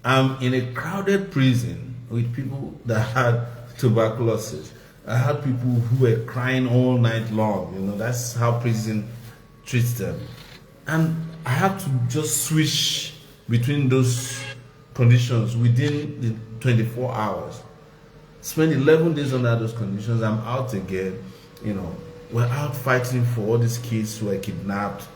I'm in a crowded prison with people that had tuberculosis. I had people who were crying all night long. That's how prison treats them. And I had to just switch between those conditions within the 24 hours. Spent 11 days under those conditions. I'm out again. We're out fighting for all these kids who were kidnapped.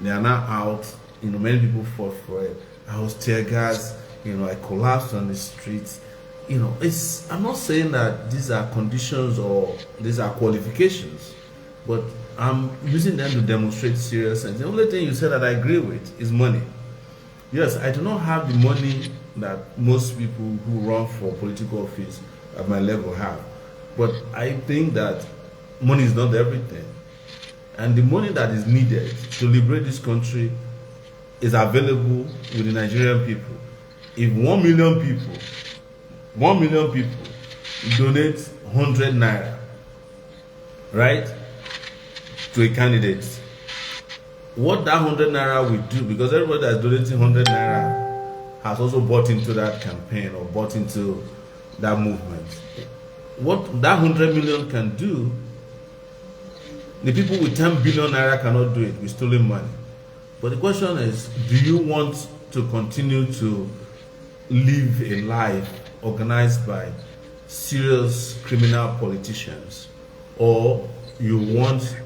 They are now out. Many people fought for it. I was tear gassed. I collapsed on the streets. I'm not saying that these are conditions or these are qualifications, but I'm using them to demonstrate seriousness. The only thing you said that I agree with is money. Yes, I do not have the money that most people who run for political office at my level have, but I think that money is not everything. and the money that is needed to liberate this country is available with the Nigerian people. If 1 million people donate 100 naira, right, to a candidate, what that 100 naira will do, because everybody that's donating 100 naira has also bought into that campaign or bought into that movement. What that 100 million can do, the people with 10 billion naira cannot do it with stolen money. But the question is, do you want to continue to live a life organized by serious criminal politicians, or you want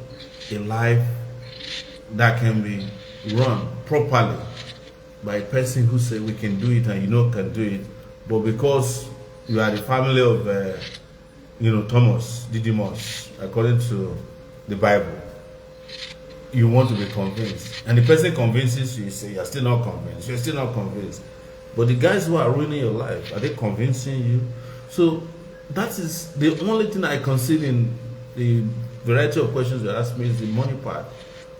a life that can be run properly by a person who say we can do it and can do it, but because you are the family of Thomas Didymus, according to the Bible, you want to be convinced, and the person convinces you, you say you're still not convinced, but the guys who are ruining your life, are they convincing you? So that is the only thing I consider in the variety of questions you ask me, is the money part.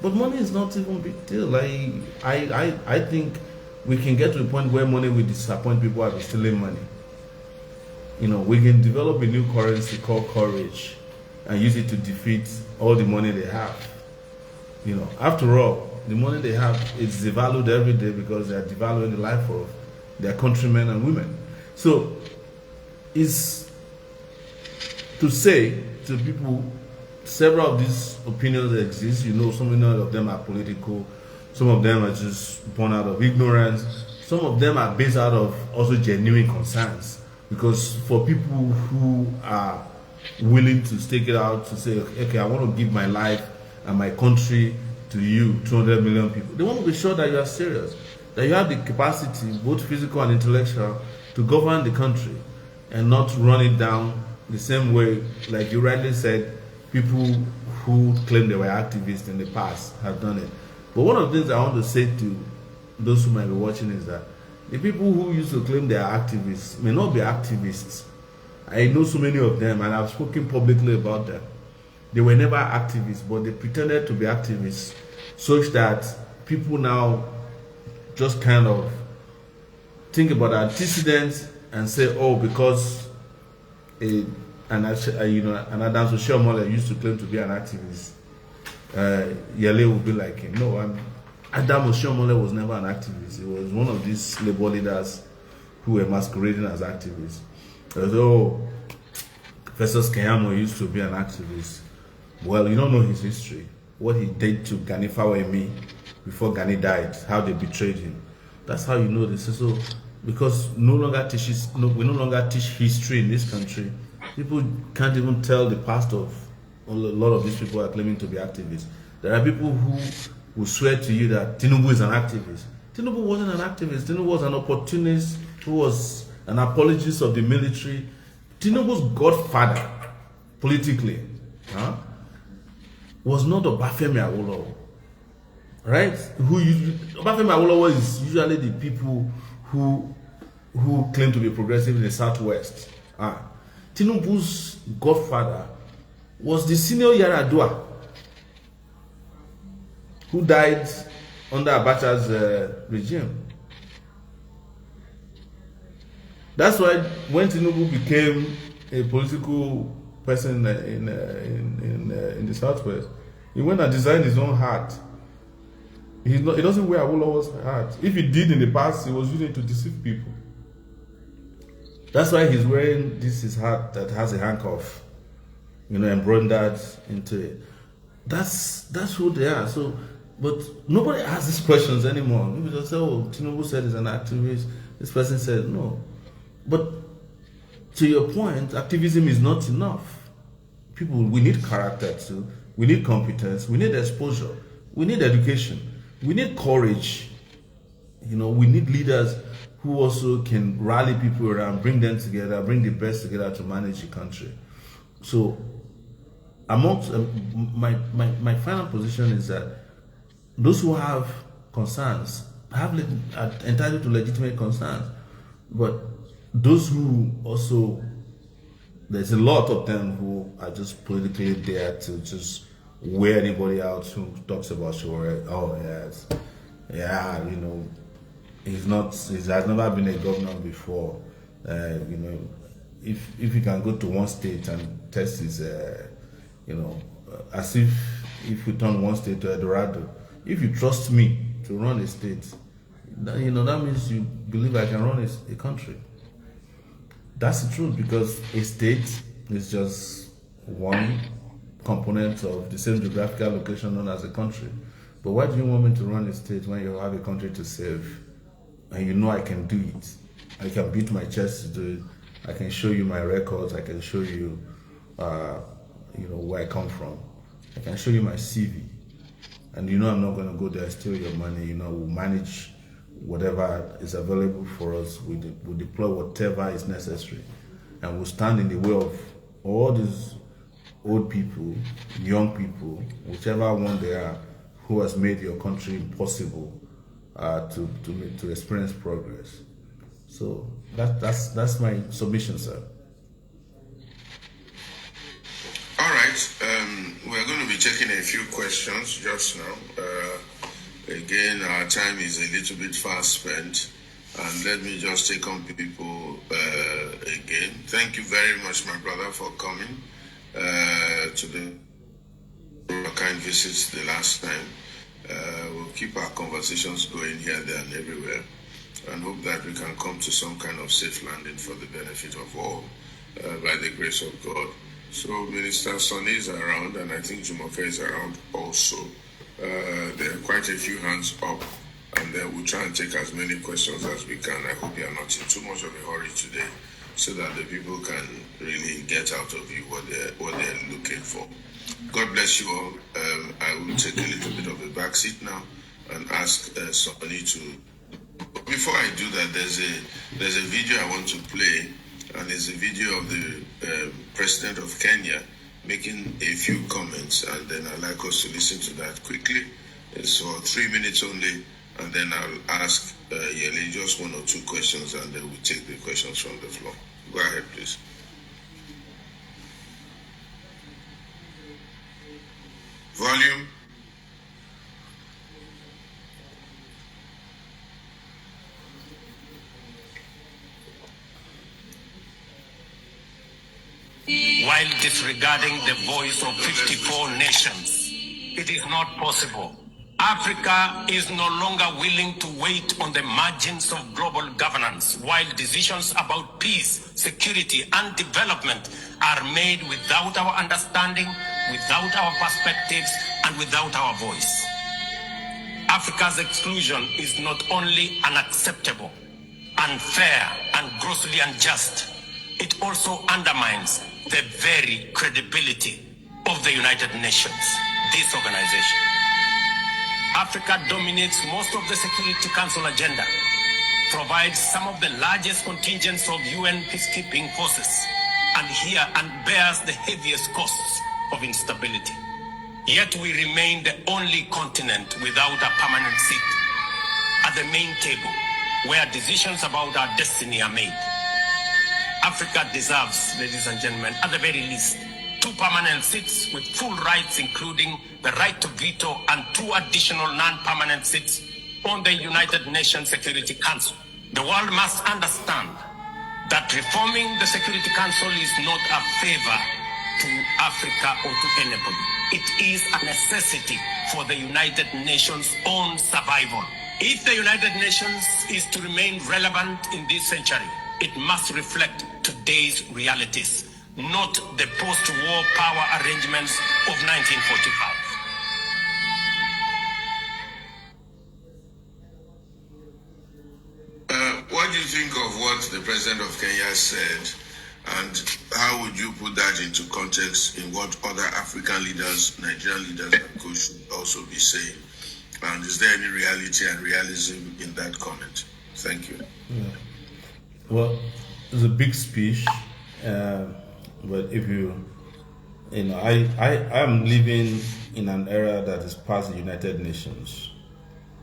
But money is not even a big deal. I think we can get to a point where money will disappoint people by stealing money. We can develop a new currency called courage and use it to defeat all the money they have. After all, the money they have is devalued every day because they are devaluing the life of their countrymen and women. So, it's to say to people, several of these opinions exist. So many of them are political. Some of them are just born out of ignorance. Some of them are based out of also genuine concerns. Because for people who are willing to stake it out to say, okay, I want to give my life and my country to you, 200 million people, they want to be sure that you are serious, that you have the capacity, both physical and intellectual, to govern the country and not run it down the same way, like you rightly said, people who claim they were activists in the past have done it. But one of the things I want to say to those who might be watching is that the people who used to claim they are activists may not be activists. I know so many of them, and I've spoken publicly about them. They were never activists, but they pretended to be activists, such that people now just kind of think about antecedents and say, oh, because an Adams Oshiomhole used to claim to be an activist, Yele would be like him. No, Adam Oshiomhole was never an activist. He was one of these labor leaders who were masquerading as activists. Although Professor Keyamo used to be an activist, well, you don't know his history. What he did to Gani Fawemi before Gani died, how they betrayed him. That's how you know this. So, because we no longer teach history in this country, people can't even tell the past of a lot of these people who are claiming to be activists. There are people who will swear to you that Tinubu is an activist. Tinubu wasn't an activist. Tinubu was an opportunist who was an apologist of the military. Tinubu's godfather, politically, was not Obafemi Awolowo, right? Obafemi Awolowo is usually the people who claim to be progressive in the southwest. Tinubu's godfather was the senior Yaradua, who died under Abacha's regime. That's why when Tinubu became a political person in the southwest, he went and designed his own hat. He doesn't wear Awolowo's hat. If he did in the past, he was using it to deceive people. That's why he's wearing his hat that has a handcuff, embroidered into it. That's who they are. So, but nobody asks these questions anymore. People just say, "Oh, Tinubu said he's an activist. This person said no." But to your point, activism is not enough. We need character too. We need competence. We need exposure. We need education. We need courage. We need leaders who also can rally people around, bring them together, bring the best together to manage the country. So, amongst my final position is that those who have concerns are entitled to legitimate concerns, but those who also, there's a lot of them who are just politically there to just wear anybody out who talks about Sowore. Oh yes, yeah, he's not. He has never been a governor before. If you can go to one state and test his, as if we turn one state to Eldorado. If you trust me to run a state, that means you believe I can run a country. That's the truth, because a state is just one component of the same geographical location known as a country. But why do you want me to run a state when you have a country to save? And I can do it. I can beat my chest to do it. I can show you my records. I can show you, where I come from. I can show you my CV. And I'm not going to go there and steal your money. We'll manage whatever is available for us. We'll deploy whatever is necessary. And we'll stand in the way of all these old people, young people, whichever one they are, who has made your country impossible to experience progress. So that's my submission, sir. All right, we're going to be taking a few questions just now. Again, our time is a little bit fast spent, and let me just take on people again. Thank you very much, my brother, for coming to the kind visits the last time. We'll keep our conversations going here, there, and everywhere, and hope that we can come to some kind of safe landing for the benefit of all, by the grace of God. So Minister Sonny is around, and I think Jumoke is around also. There are quite a few hands up, and then we'll try and take as many questions as we can. I hope you are not in too much of a hurry today, so that the people can really get out of you what they're looking for. God bless you all. I will take a little bit of a back seat now and ask Sonny to. Before I do that, there's a video I want to play, and it's a video of the President of Kenya making a few comments, and then I'd like us to listen to that quickly. It's for 3 minutes only, and then I'll ask Yele just one or two questions, and then we'll take the questions from the floor. Go ahead, please. Volume. While disregarding the voice of 54 nations, it is not possible. Africa is no longer willing to wait on the margins of global governance while decisions about peace, security, and development are made without our understanding, without our perspectives, and without our voice. Africa's exclusion is not only unacceptable, unfair, and grossly unjust, it also undermines the very credibility of the United Nations, this organization. Africa dominates most of the Security Council agenda, provides some of the largest contingents of UN peacekeeping forces, and bears the heaviest costs of instability. Yet we remain the only continent without a permanent seat at the main table where decisions about our destiny are made. Africa deserves, ladies and gentlemen, at the very least, 2 permanent seats with full rights, including the right to veto, and 2 additional non-permanent seats on the United Nations Security Council. The world must understand that reforming the Security Council is not a favor to Africa or to anybody. It is a necessity for the United Nations' own survival. If the United Nations is to remain relevant in this century, it must reflect today's realities, not the post-war power arrangements of 1945. What do you think of what the President of Kenya said, and how would you put that into context in what other African leaders, Nigerian leaders, and co should also be saying? And is there any reality and realism in that comment? Thank you. Yeah. Well, it's a big speech, but if I'm living in an era that is past the United Nations.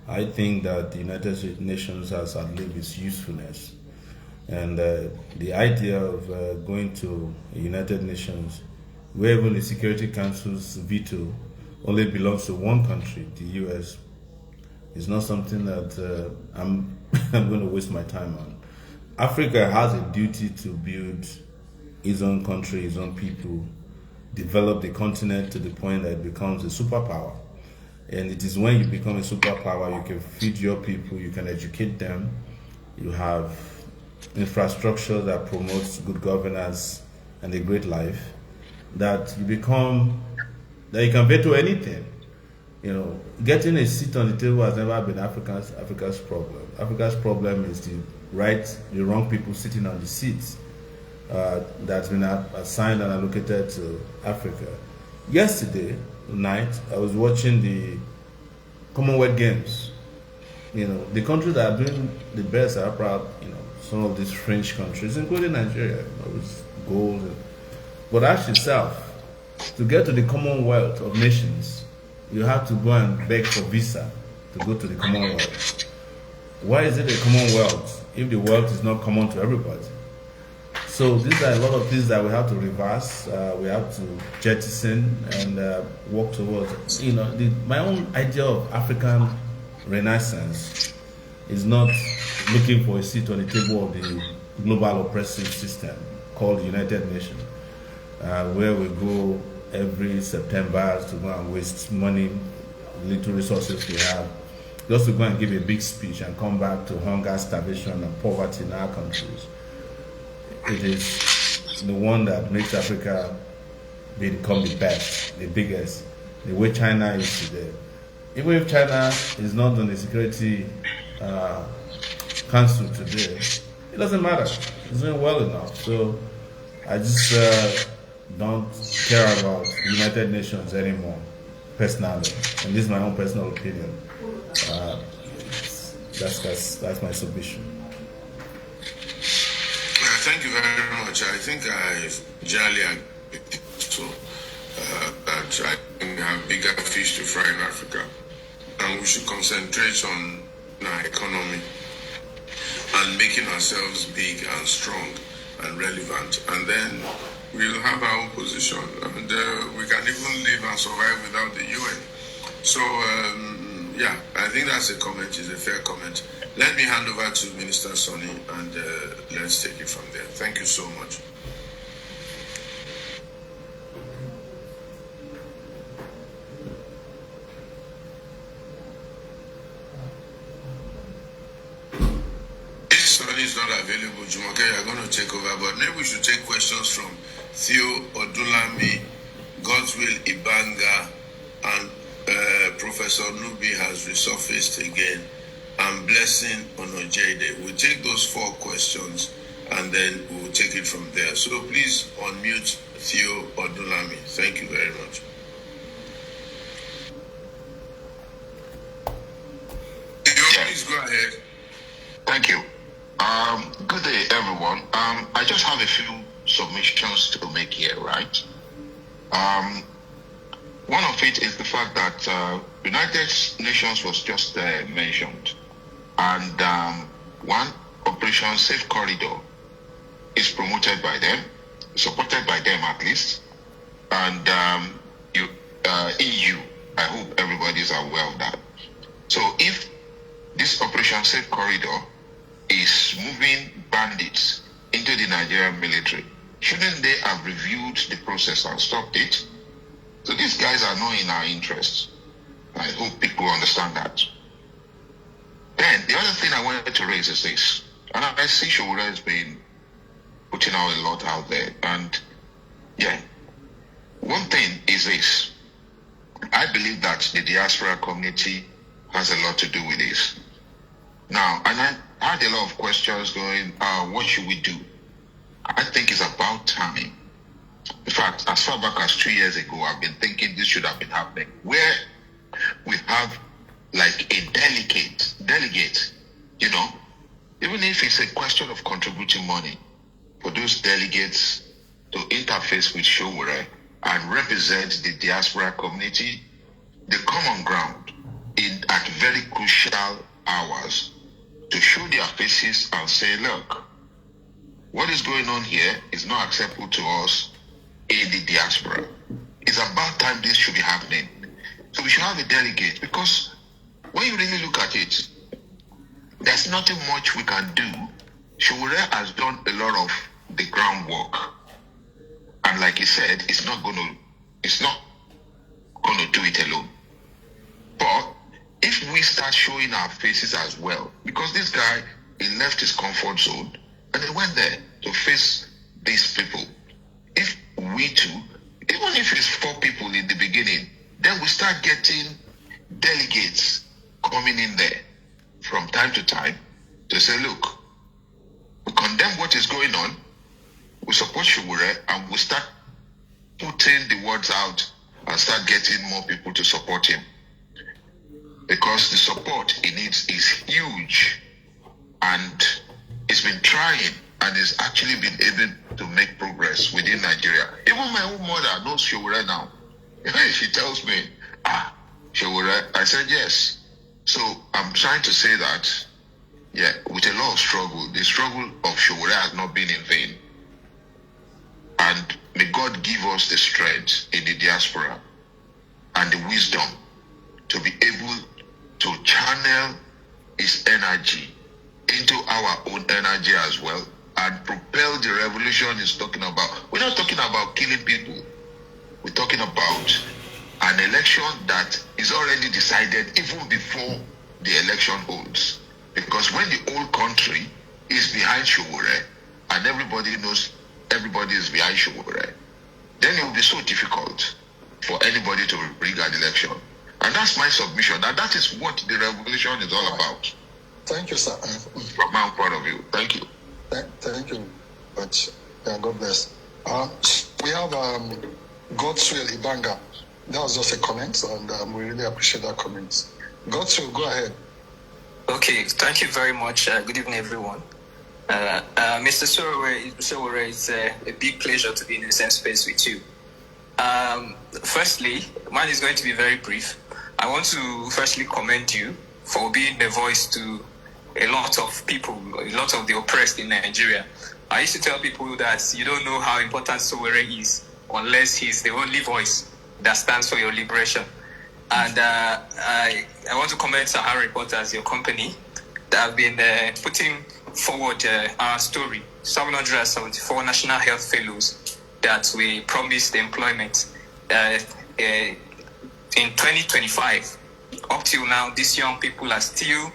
I think that the United Nations has outlived its usefulness, and the idea of going to the United Nations, where even the Security Council's veto only belongs to one country, the US, is not something that I'm I'm going to waste my time on. Africa has a duty to build its own country, its own people, develop the continent to the point that it becomes a superpower. And it is when you become a superpower, you can feed your people, you can educate them, you have infrastructure that promotes good governance and a great life, that you become, that you can veto anything. You know, getting a seat on the table has never been Africa's problem. Africa's problem is the wrong people sitting on the seats that's been assigned and allocated to Africa. Yesterday night, I was watching the Commonwealth Games. You know, the countries that are doing the best are proud. You know, some of these French countries, including Nigeria, with gold. But ask yourself, to get to the Commonwealth of Nations, you have to go and beg for visa to go to the Commonwealth. Why is it a Commonwealth if the wealth is not common to everybody? So these are a lot of things that we have to reverse, we have to jettison and work towards. You know, my own idea of African renaissance is not looking for a seat on the table of the global oppressive system called the United Nations, where we go every September to go and waste money, little resources we have, just to go and give a big speech and come back to hunger, starvation, and poverty in our countries. It is the one that makes Africa become the best, the biggest, the way China is today. Even if China is not on the Security Council today, it doesn't matter. It's doing well enough. So I just don't care about the United Nations anymore, personally. And this is my own personal opinion. That's my submission. Thank you very much. I think I generally agree. So that I think we have bigger fish to fry in Africa, and we should concentrate on our economy and making ourselves big and strong and relevant, and then we'll have our own position, and we can even live and survive without the UN. So yeah, I think that's a comment. It's a fair comment. Let me hand over to Minister Sonny, and let's take it from there. Thank you so much. Sonny is not available. Jumoke, you're going to take over, but maybe we should take questions from Theo Odulami, Godswill Ibanga, and Professor Nubi has resurfaced again, and Blessing Onojede. We'll take those 4 questions and then we'll take it from there. So please unmute Theo Odulami. Thank you very much. Theo, please go ahead. Thank you. Good day, everyone. I just have a few submissions to make here, right? One of it is the fact that United Nations was just mentioned, and one Operation Safe Corridor is promoted by them, supported by them at least, and EU. I hope everybody is aware of that. So if this Operation Safe Corridor is moving bandits into the Nigerian military, shouldn't they have reviewed the process and stopped it? So these guys are not in our interests. I hope people understand that. Then the other thing I wanted to raise is this, and I see Sowore has been putting out a lot out there, and yeah, one thing is this. I believe that the diaspora community has a lot to do with this. Now, and I had a lot of questions going, what should we do? I think it's about time. In fact, as far back as 2 years ago, I've been thinking this should have been happening, where we have like a delegate, you know, even if it's a question of contributing money for those delegates to interface with Sowore and represent the diaspora community, the common ground at very crucial hours, to show their faces and say, look, what is going on here is not acceptable to us in the diaspora. It's about time this should be happening. So we should have a delegate, because when you really look at it, there's nothing much we can do. Sowore has done a lot of the groundwork. And like he said, it's not gonna do it alone. But if we start showing our faces as well, because this guy, he left his comfort zone and he went there to face these people. If we too, even if it's 4 people in the beginning, then we start getting delegates coming in there from time to time to say, look, we condemn what is going on, we support Sowore, and we start putting the words out and start getting more people to support him. Because the support he needs is huge, and he's been trying and he's actually been able to make progress within Nigeria. Even my own mother knows Sowore now. She tells me, Sowore, I said yes. So I'm trying to say that, yeah, with a lot of struggle, the struggle of Sowore has not been in vain. And may God give us the strength in the diaspora and the wisdom to be able to channel his energy into our own energy as well and propel the revolution he's talking about. We're not talking about killing people. We're talking about an election that is already decided even before the election holds. Because when the whole country is behind Sowore and everybody knows everybody is behind Sowore, then it will be so difficult for anybody to rig an election. And that's my submission. And that is what the revolution is all about. Thank you, sir. From my point of view. Thank you. Thank you much. Yeah, God bless. We have Godswill Ibanga. That was just a comment, and we really appreciate that comment. Godswill, go ahead. Okay, thank you very much. Good evening, everyone. Mr. Sowore, it's a big pleasure to be in the same space with you. Firstly, mine is going to be very brief. I want to firstly commend you for being the voice to a lot of people, a lot of the oppressed in Nigeria. I used to tell people that you don't know how important Sowore is unless he's the only voice that stands for your liberation. And I want to commend Sahara Reporters, your company, that have been putting forward our story, 774 National Health Fellows that we promised employment in 2025. Up till now, these young people are still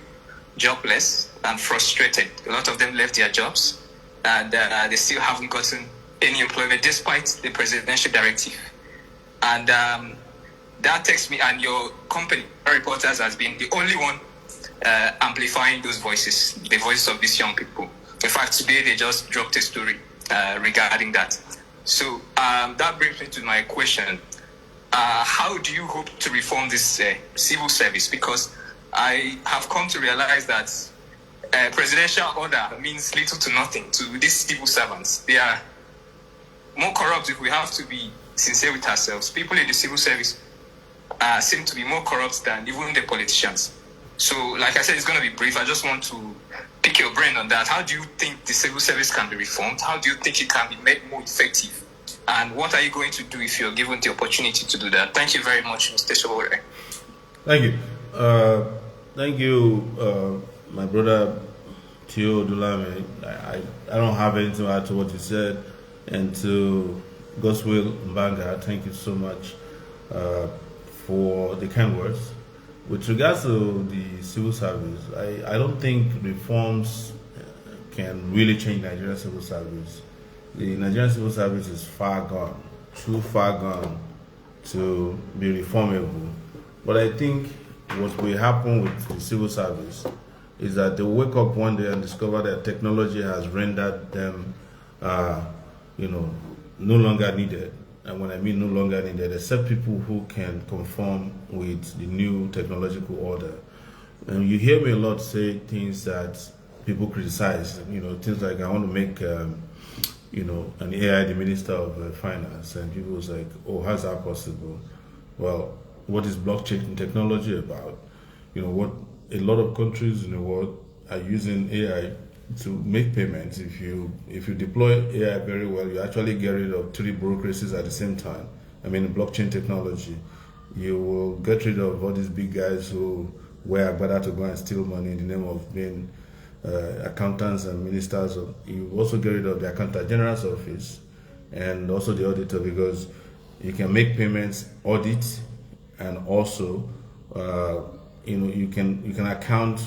jobless and frustrated. A lot of them left their jobs and they still haven't gotten any employment despite the presidential directive. And that takes me, and your company, Reporters, has been the only one amplifying those voices, the voices of these young people. In fact, today they just dropped a story regarding that. So that brings me to my question. How do you hope to reform this civil service? Because I have come to realize that presidential order means little to nothing to these civil servants. They are more corrupt, if we have to be sincere with ourselves. People in the civil service seem to be more corrupt than even the politicians. So, like I said, it's going to be brief. I just want to pick your brain on that. How do you think the civil service can be reformed? How do you think it can be made more effective? And what are you going to do if you're given the opportunity to do that? Thank you very much, Mr. Sowore. Thank you. Thank you, my brother Tio Dulame. I don't have anything to add to what you said. And to Godswill Mbanga, thank you so much for the kind words. With regards to the civil service, I don't think reforms can really change Nigerian civil service. The Nigerian civil service is far gone, too far gone to be reformable. But I think what will happen with the civil service is that they wake up one day and discover that technology has rendered them, no longer needed. And when I mean no longer needed, except people who can conform with the new technological order. And you hear me a lot say things that people criticize, things like I want to make, an AI the Minister of Finance, and people was like, oh, how's that possible? Well, what is blockchain technology about? What a lot of countries in the world are using AI to make payments. If you deploy AI very well, you actually get rid of 3 bureaucracies at the same time. I mean, blockchain technology, You will get rid of all these big guys who wear agbada to go and steal money in the name of being accountants and ministers. You also get rid of the accountant general's office and also the auditor, because you can make payments, audit, and also you can account.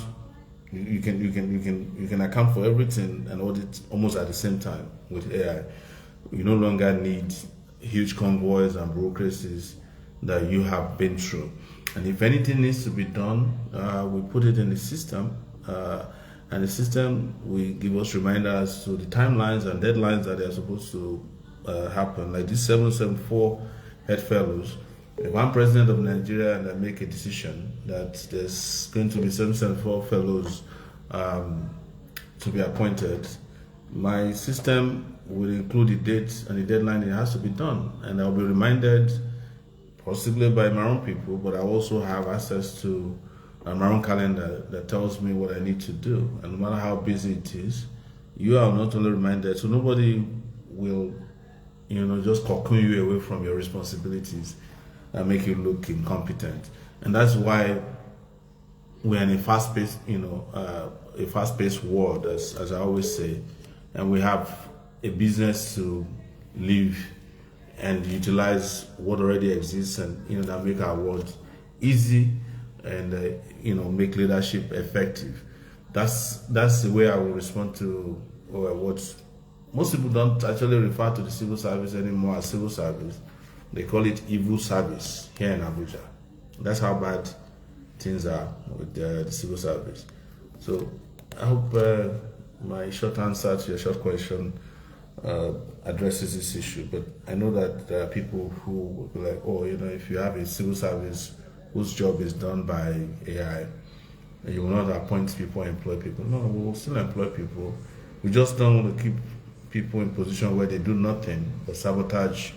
You can account for everything and audit almost at the same time with AI. You no longer need huge convoys and bureaucracies that you have been through. And if anything needs to be done, we put it in the system, and the system will give us reminders to the timelines and deadlines that they are supposed to happen. Like these 774 head fellows, if I'm president of Nigeria and I make a decision that there's going to be 774 fellows to be appointed, my system will include the date and the deadline it has to be done. And I'll be reminded possibly by my own people, but I also have access to my own calendar that tells me what I need to do. And no matter how busy it is, you are not only reminded, so nobody will, just cocoon you away from your responsibilities and make you look incompetent. And that's why we're in a fast-paced, a fast-paced world, as I always say, and we have a business to live and utilize what already exists, and that make our world easy and make leadership effective. That's the way I will respond to what most people don't actually refer to the civil service anymore as civil service. They call it evil service here in Abuja. That's how bad things are with the civil service. So I hope my short answer to your short question addresses this issue. But I know that there are people who will be like, if you have a civil service whose job is done by AI, you will not appoint people, employ people. No, we will still employ people. We just don't want to keep people in position where they do nothing but sabotage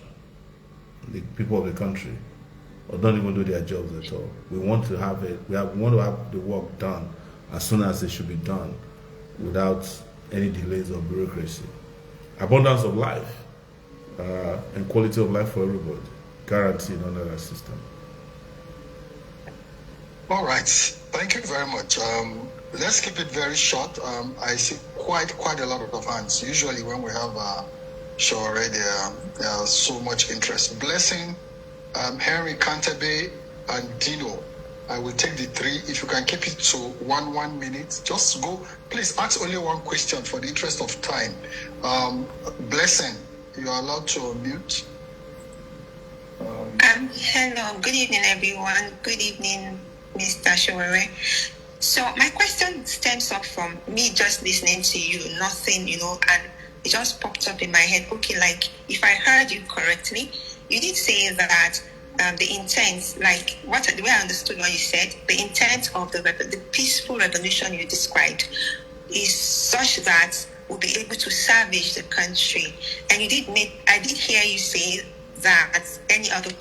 the people of the country, or don't even do their jobs at all. We want to have want to have the work done as soon as it should be done, without any delays or bureaucracy. Abundance of life and quality of life for everybody, guaranteed under that system. All right, thank you very much. Let's keep it very short. I see quite a lot of hands. Usually when we have Sowore, there's so much interest. Blessing, Henry, Kantebe, and Dino. I will take the three. If you can keep it to one minute, just go. Please ask only one question for the interest of time. Blessing, you are allowed to unmute. Hello, good evening, everyone. Good evening, Mr. Sowore. So my question stems up from me just listening to you, nothing, and it just popped up in my head. Okay, like if I heard you correctly, you did say that the intent, like the way I understood what you said, the intent of the peaceful revolution you described is such that we'll be able to salvage the country. And I did hear you say that any other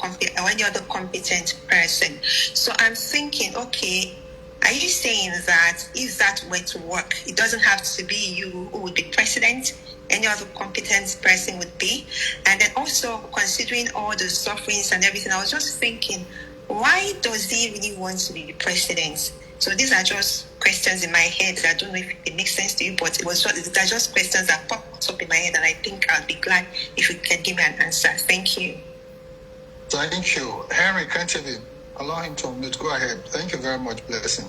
competent person. So I'm thinking, okay, are you saying that if that were to work, it doesn't have to be you who would be president, any other competent person would be? And then also considering all the sufferings and everything, I was just thinking, why does he really want to be the president? So these are just questions in my head. I don't know if it makes sense to you, but they're just questions that popped up in my head, and I think I'll be glad if you can give me an answer. Thank you. Thank you. Henry Kantebe, allow him to unmute. Go ahead. Thank you very much, Blessing.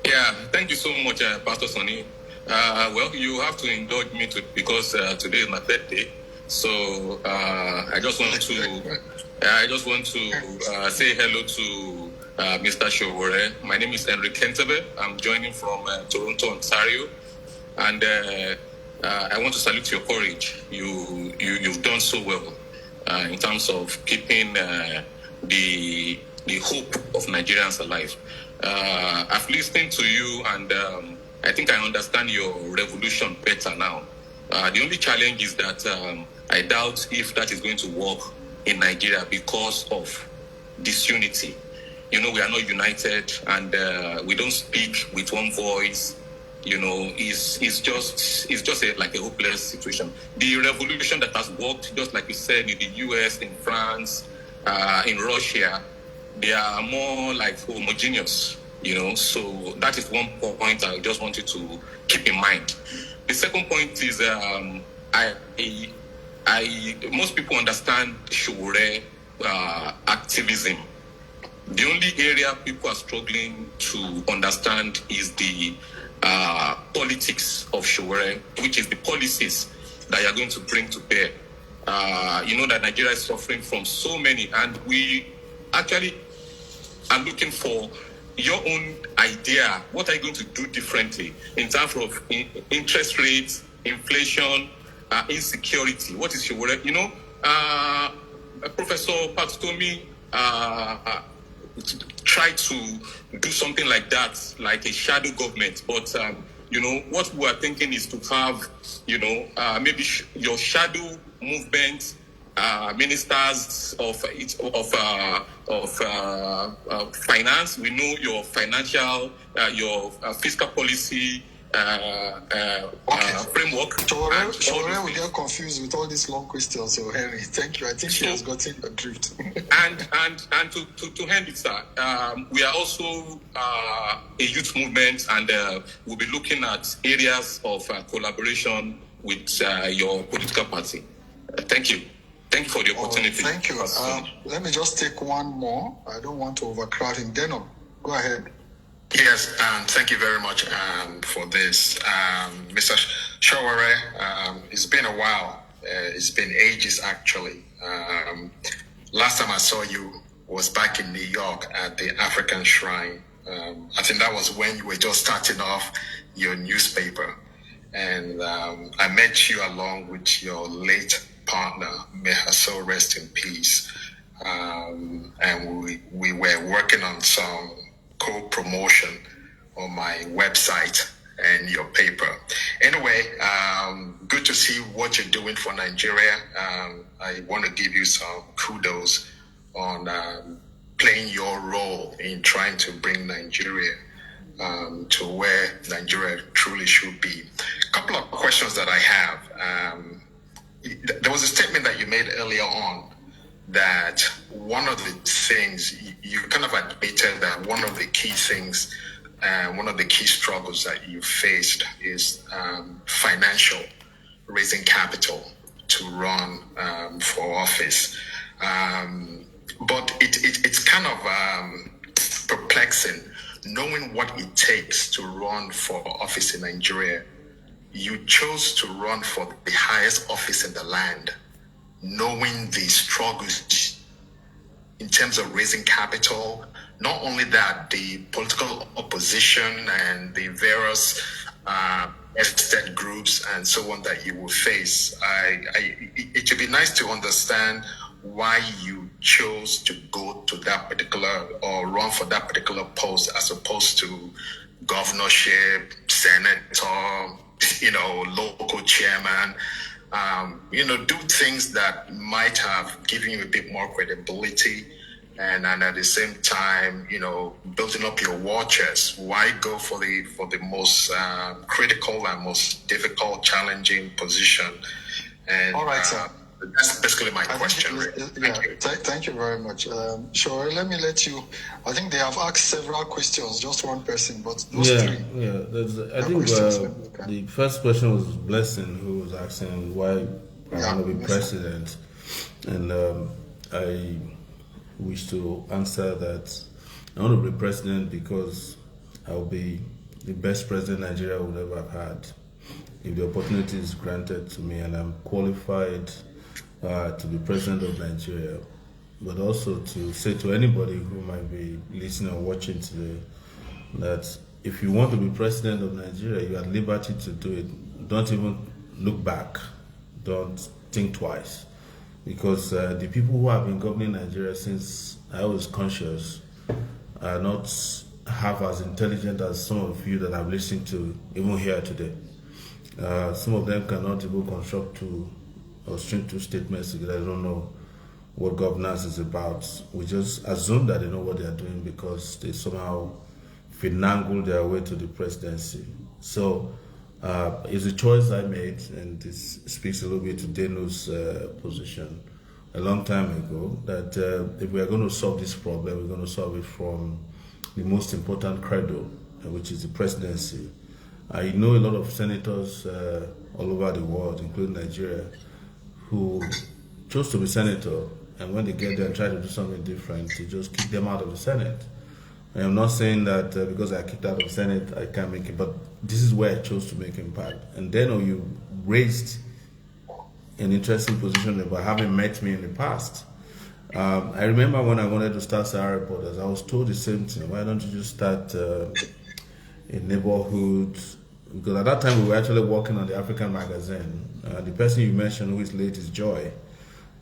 Yeah, thank you so much, Pastor Sonny. Well, you have to indulge me because today is my birthday. So I just want to say hello to Mr. Sowore. My name is Henry Kentebe. I'm joining from Toronto, Ontario, and I want to salute your courage. You've done so well in terms of keeping the hope of Nigerians alive. I've listened to you, and I think I understand your revolution better now. The only challenge is that I doubt if that is going to work in Nigeria because of disunity. We are not united, and we don't speak with one voice. It's just like a hopeless situation. The revolution that has worked, just like you said, in the US, in France, in Russia, they are more like homogeneous, So that is one point I just wanted to keep in mind. The second point is most people understand Sowore activism. The only area people are struggling to understand is the politics of Sowore, which is the policies that you are going to bring to bear. You know that Nigeria is suffering from so many, and we actually are looking for your own idea. What are you going to do differently in terms of interest rates, inflation, insecurity? What is Sowore? Professor Patutomi try to do something like that, like a shadow government. But what we are thinking is to have, maybe your shadow movement, ministers of finance. We know your financial, your fiscal policy framework. Sowore will get confused with all these long questions. So Henry, thank you. I think she has gotten the drift. and to end it, sir, we are also a youth movement, and we'll be looking at areas of collaboration with your political party. Thank you. Thank you for the opportunity. Thank you. Let me just take one more. I don't want to overcrowd him. Deno, go ahead. Yes, thank you very much for this. Mr. Sowore, it's been a while. It's been ages, actually. Last time I saw you was back in New York at the African Shrine. I think that was when you were just starting off your newspaper. And I met you along with your late partner, may her soul rest in peace. And we were working on some co-promotion on my website and your paper. Anyway, good to see what you're doing for Nigeria. I want to give you some kudos on playing your role in trying to bring Nigeria to where Nigeria truly should be. A couple of questions that I have. There was a statement that you made earlier on that one of the things you kind of admitted that one of the key things, one of the key struggles that you faced is financial, raising capital to run for office. But it's kind of perplexing knowing what it takes to run for office in Nigeria. You chose to run for the highest office in the land, knowing the struggles in terms of raising capital. Not only that, the political opposition and the various estate groups and so on that you will face. It would be nice to understand why you chose to go to that particular or run for that particular post as opposed to governorship, senator, local chairman. Do things that might have given you a bit more credibility, and at the same time, building up your war chest. Why go for the most critical and most difficult, challenging position? And all right, sir. That's basically my question. Thank you very much. Sure, let me let you. I think they have asked several questions, just one person, but those three. Yeah. I think the first question was Blessing, who was asking why I want to be president, and I wish to answer that I want to be president because I'll be the best president Nigeria would ever have had if the opportunity is granted to me, and I'm qualified to be president of Nigeria, but also to say to anybody who might be listening or watching today that if you want to be president of Nigeria, you are at liberty to do it. Don't even look back. Don't think twice. Because the people who have been governing Nigeria since I was conscious are not half as intelligent as some of you that I'm listening to even here today. Some of them cannot even construct or string two statements together. They don't know what governance is about. We just assume that they know what they are doing because they somehow finagle their way to the presidency. So it's a choice I made, and this speaks a little bit to Deno's position. a long time ago that if we are going to solve this problem, we're going to solve it from the most important credo, which is the presidency. I know a lot of senators all over the world, including Nigeria, who chose to be senator, and when they get there and try to do something different, they just kick them out of the Senate. And I'm not saying that because I kicked out of the Senate, I can't make it, but this is where I chose to make impact. And then you raised an interesting position about having met me in the past. I remember when I wanted to start Sowore Reporters, I was told the same thing. Why don't you just start a neighborhood? Because at that time we were actually working on the African magazine. The person you mentioned who is late is Joy,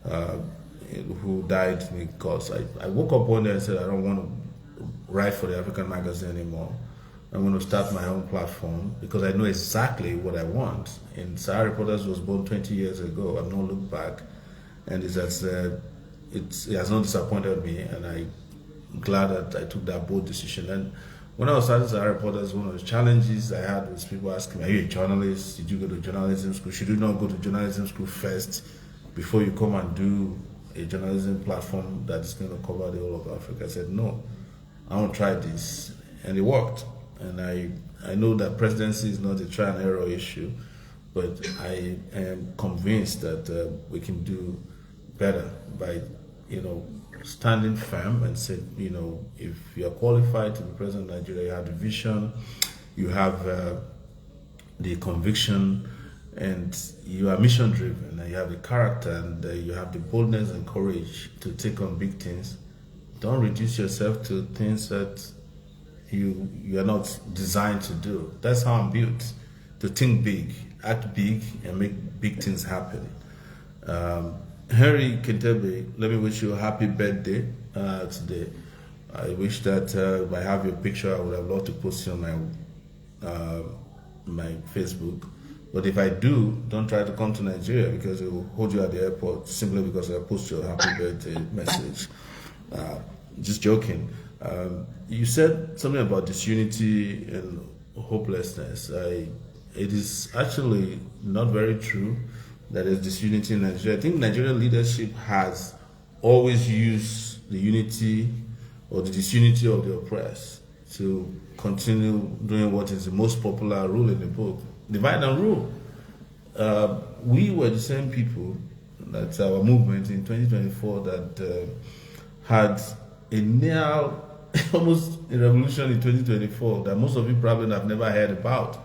who died because I woke up one day and said I don't want to write for the African magazine anymore. I'm going to start my own platform because I know exactly what I want. And Sowore Reporters was born 20 years ago. I've not looked back, and it has not disappointed me. And I'm glad that I took that bold decision. And when I was starting Sowore Reporters, one of the challenges I had was people asking me, "Are you a journalist? Did you go to journalism school? Should you not go to journalism school first before you come and do a journalism platform that is going to cover the whole of Africa?" I said, "No, I want to try this," and it worked. And I know that presidency is not a trial and error issue, but I am convinced that we can do better by, standing firm and say, if you are qualified to be president of Nigeria, you have the vision, you have the conviction, and you are mission driven, and you have the character, and you have the boldness and courage to take on big things. Don't reduce yourself to things that you are not designed to do. That's how I'm built, to think big, act big, and make big things happen. Henry Kentebe, let me wish you a happy birthday today. I wish that if I have your picture, I would have loved to post it on my Facebook. But if I do, don't try to come to Nigeria because it will hold you at the airport simply because I post your happy birthday message. Just joking. You said something about disunity and hopelessness. It is actually not very true that there's disunity in Nigeria. I think Nigerian leadership has always used the unity or the disunity of the oppressed to continue doing what is the most popular rule in the book, divide and rule. We were the same people, that's our movement in 2024, that had a near almost a revolution in 2024 that most of you probably have never heard about,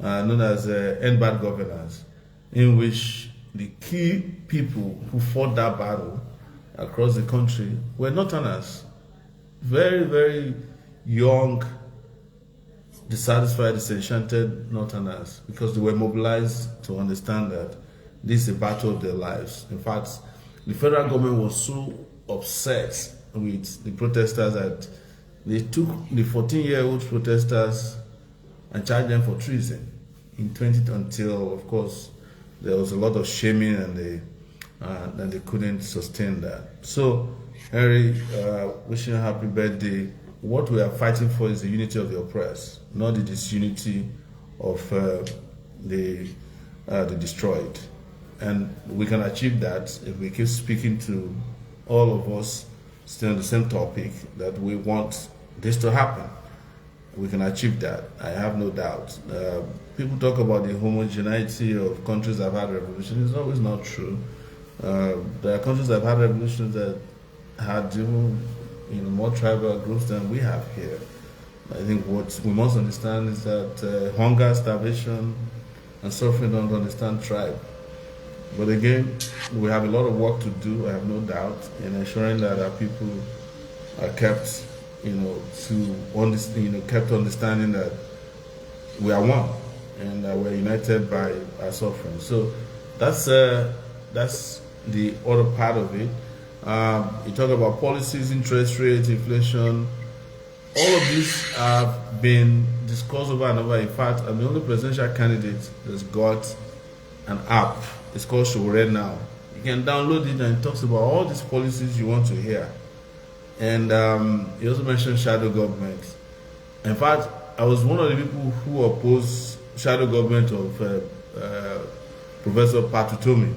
known as End Bad Governance, in which the key people who fought that battle across the country were Northerners, very, very young, dissatisfied, disenchanted Northerners, because they were mobilized to understand that this is a battle of their lives. In fact, the federal government was so upset with the protesters that they took the 14-year-old protesters and charged them for treason until, of course, there was a lot of shaming and they couldn't sustain that. So, Henry, wishing you a happy birthday. What we are fighting for is the unity of the oppressed, not the disunity of the destroyed. And we can achieve that if we keep speaking to all of us still on the same topic, that we want this to happen. We can achieve that, I have no doubt. People talk about the homogeneity of countries that have had revolutions. It's always not true. There are countries that have had revolutions that had more tribal groups than we have here. I think what we must understand is that hunger, starvation, and suffering don't understand tribe. But again, we have a lot of work to do, I have no doubt, in ensuring that our people are kept, kept understanding that we are one and that we're united by our suffering. So that's the other part of it. You talk about policies, interest rates, inflation. All of these have been discussed over and over. In fact, I'm the only presidential candidate that's got an app. It's called Sowore now. You can download it and it talks about all these policies you want to hear. And you also mentioned shadow government. In fact, I was one of the people who opposed shadow government of Professor Patutomi,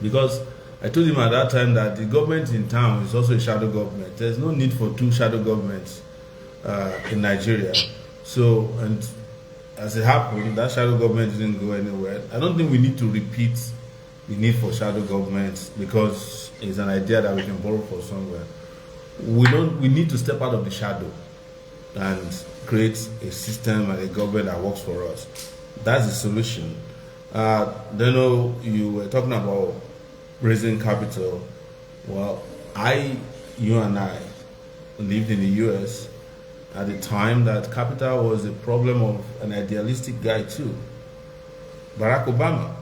because I told him at that time that the government in town is also a shadow government. There's no need for two shadow governments in Nigeria. So, and as it happened, that shadow government didn't go anywhere. I don't think we need to repeat the need for shadow governments because it's an idea that we can borrow from somewhere. We need to step out of the shadow and create a system and a government that works for us. That's the solution. Then you were talking about raising capital. Well, you and I lived in the US at the time that capital was a problem of an idealistic guy too. Barack Obama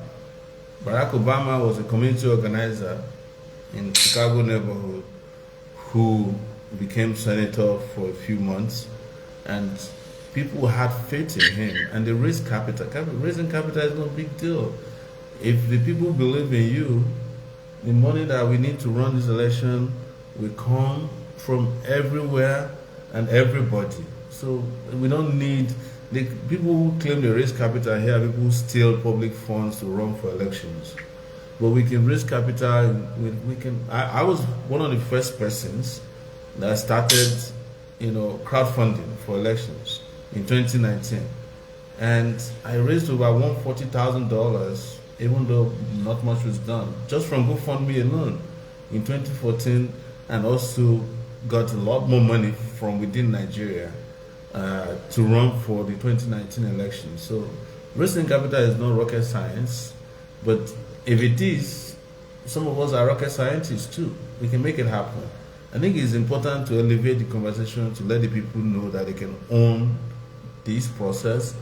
was a community organizer in Chicago neighborhood who became senator for a few months, and people had faith in him and they raised capital. Raising capital is no big deal. If the people believe in you, the money that we need to run this election will come from everywhere and everybody. So we don't need the people who claim they raise capital here, people who steal public funds to run for elections. But we can raise capital. I was one of the first persons that started, crowdfunding for elections in 2019, and I raised over $140,000, even though not much was done, just from GoFundMe alone in 2014, and also got a lot more money from within Nigeria to run for the 2019 election. So raising capital is not rocket science, but if it is, some of us are rocket scientists too. We can make it happen. I think it's important to elevate the conversation to let the people know that they can own this process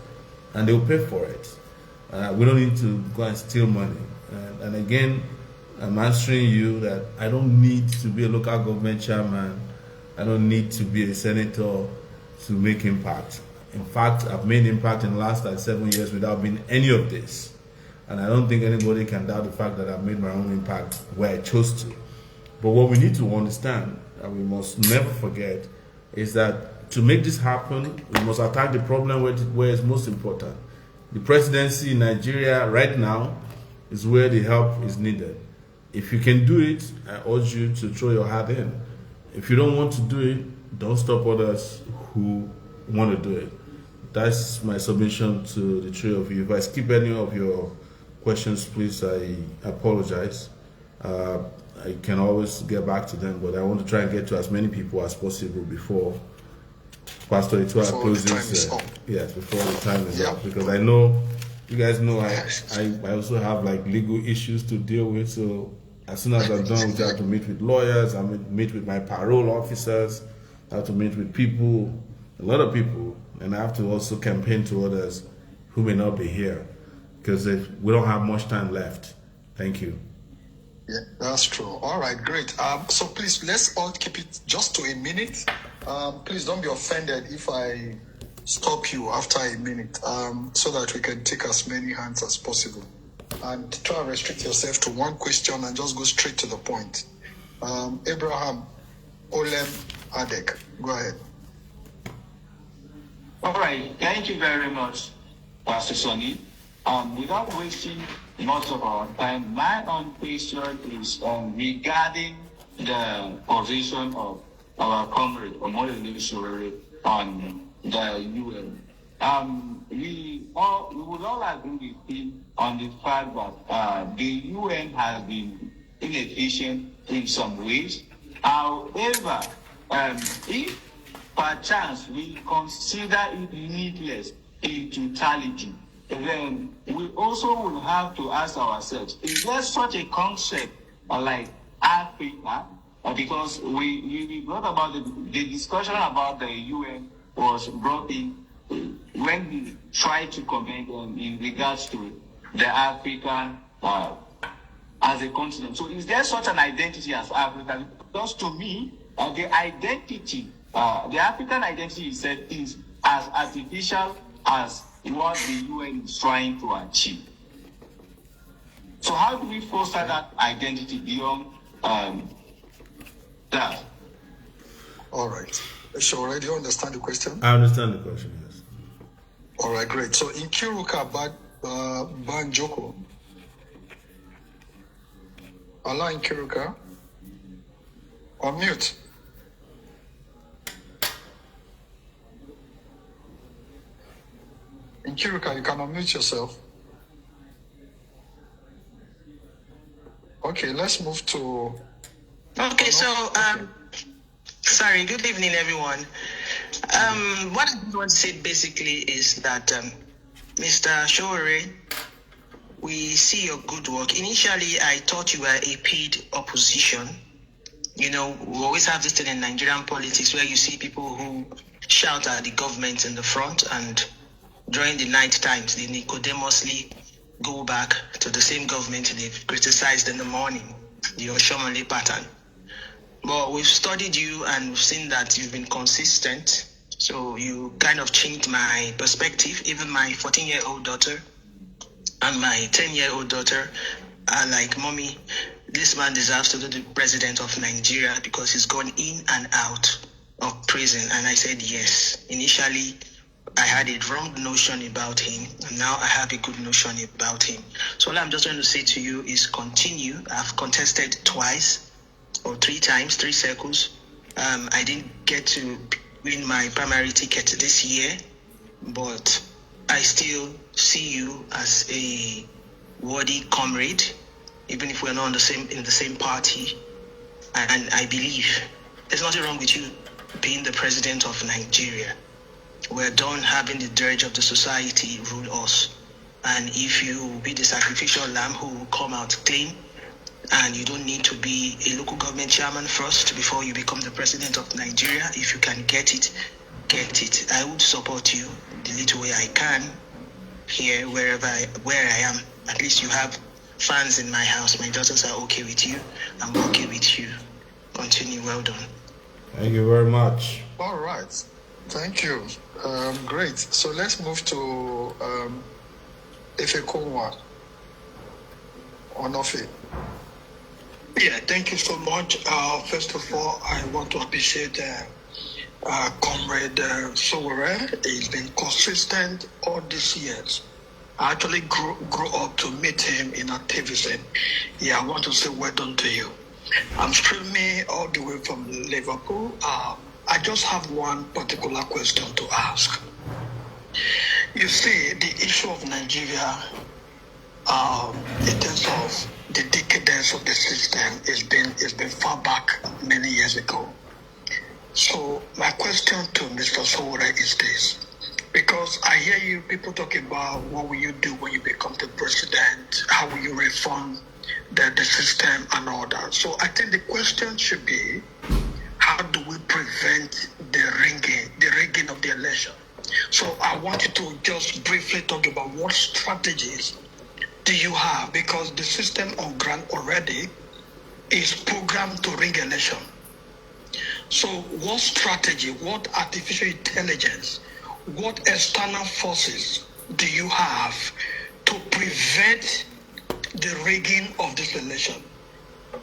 and they'll pay for it. We don't need to go and steal money. And again, I'm answering you that I don't need to be a local government chairman. I don't need to be a senator to make impact. In fact, I've made impact in the last 7 years without being any of this. And I don't think anybody can doubt the fact that I've made my own impact where I chose to. But what we need to understand, and we must never forget, is that to make this happen, we must attack the problem where it's most important. The presidency in Nigeria right now is where the help is needed. If you can do it, I urge you to throw your hat in. If you don't want to do it, don't stop others who want to do it. That's my submission to the three of you. If I skip any of your questions, please, I apologize. I can always get back to them, but I want to try and get to as many people as possible before Pastor Itua closes. Yes, before the time is up, because I know, you guys know, I also have like legal issues to deal with. So as soon as I'm done, we have to meet with lawyers, I meet with my parole officers, I have to meet with people, a lot of people, and I have to also campaign to others who may not be here, because we don't have much time left. Thank you. Yeah, that's true. All right, great. So please, let's all keep it just to a minute. Please don't be offended if I stop you after a minute, so that we can take as many hands as possible. And try to restrict yourself to one question and just go straight to the point. Abraham Olem Adek, go ahead. All right, thank you very much, Pastor Sonny. Without wasting much of our time, my own question is regarding the position of our comrade Omolele Sowore on the UN. We would all agree with him on the fact that the UN has been inefficient in some ways. However, if perchance we consider it needless in totality, then we also will have to ask ourselves, is there such a concept like Africa? Because we brought about the discussion about the UN was brought in when we tried to comment in regards to the African as a continent. So is there such an identity as Africa? Because to me, the identity, the African identity itself is as artificial as what the UN is trying to achieve. So how do we foster that identity beyond that? All right. Sowore, do you understand the question? I understand the question, yes. All right, great. So in Kiruka Banjoko, Allah Nkiruka. Unmute. Nkiruka, you can unmute yourself. Okay, let's move to... Okay, so, sorry, good evening, everyone. What I want to say basically is that, Mr. Sowore, we see your good work. Initially, I thought you were a paid opposition. You know, we always have this thing in Nigerian politics where you see people who shout at the government in the front, and during the night times, they Nicodemously go back to the same government they've criticized in the morning, the Oshomole pattern. But we've studied you and we've seen that you've been consistent. So you kind of changed my perspective. Even my 14-year-old daughter and my 10-year-old daughter are like, Mommy, this man deserves to be the president of Nigeria because he's gone in and out of prison. And I said yes. Initially, I had a wrong notion about him, and now I have a good notion about him. So all I'm just trying to say to you is continue. I've contested twice or 3 times, 3 circles. I didn't get to win my primary ticket this year, but I still see you as a worthy comrade, even if we're not in the same party. And I believe there's nothing wrong with you being the president of Nigeria. We're done having the dirge of the society rule us. And if you be the sacrificial lamb who will come out clean, and you don't need to be a local government chairman first before you become the president of Nigeria. If you can get it, get it. I would support you the little way I can here, where I am. At least you have fans in my house. My daughters are okay with you. I'm okay with you. Continue. Well done. Thank you very much. All right. Thank you. Great. So let's move to Ifekunwa Onofe. Yeah, thank you so much. First of all, I want to appreciate Comrade Sowore. He's been consistent all these years. I actually grew up to meet him in activism. Yeah, I want to say well done to you. I'm streaming all the way from Liverpool. I just have one particular question to ask. You see, the issue of Nigeria, in terms of the decadence of the system, it's been far back many years ago. So my question to Mr. Sowore is this, because I hear you people talk about what will you do when you become the president, how will you reform the system and all that. So I think the question should be, how do we prevent the rigging of the election? So I want you to just briefly talk about what strategies do you have, because the system on ground already is programmed to rig election. So what strategy, what artificial intelligence, what external forces do you have to prevent the rigging of this election?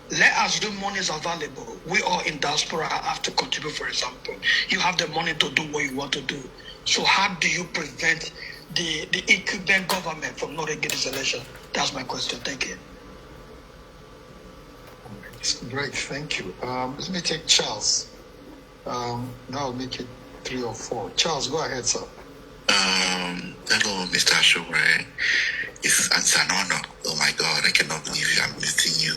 Let us do money is available. We all in diaspora have to contribute, for example. You have the money to do what you want to do. So how do you prevent the incumbent government from not rigging this election? That's my question. Thank you. Great, thank you. Let me take Charles. Now make it 3 or 4. Charles, go ahead, sir. Hello, Mr. Sowore. It's an honor. Oh my God, I cannot believe I'm meeting you.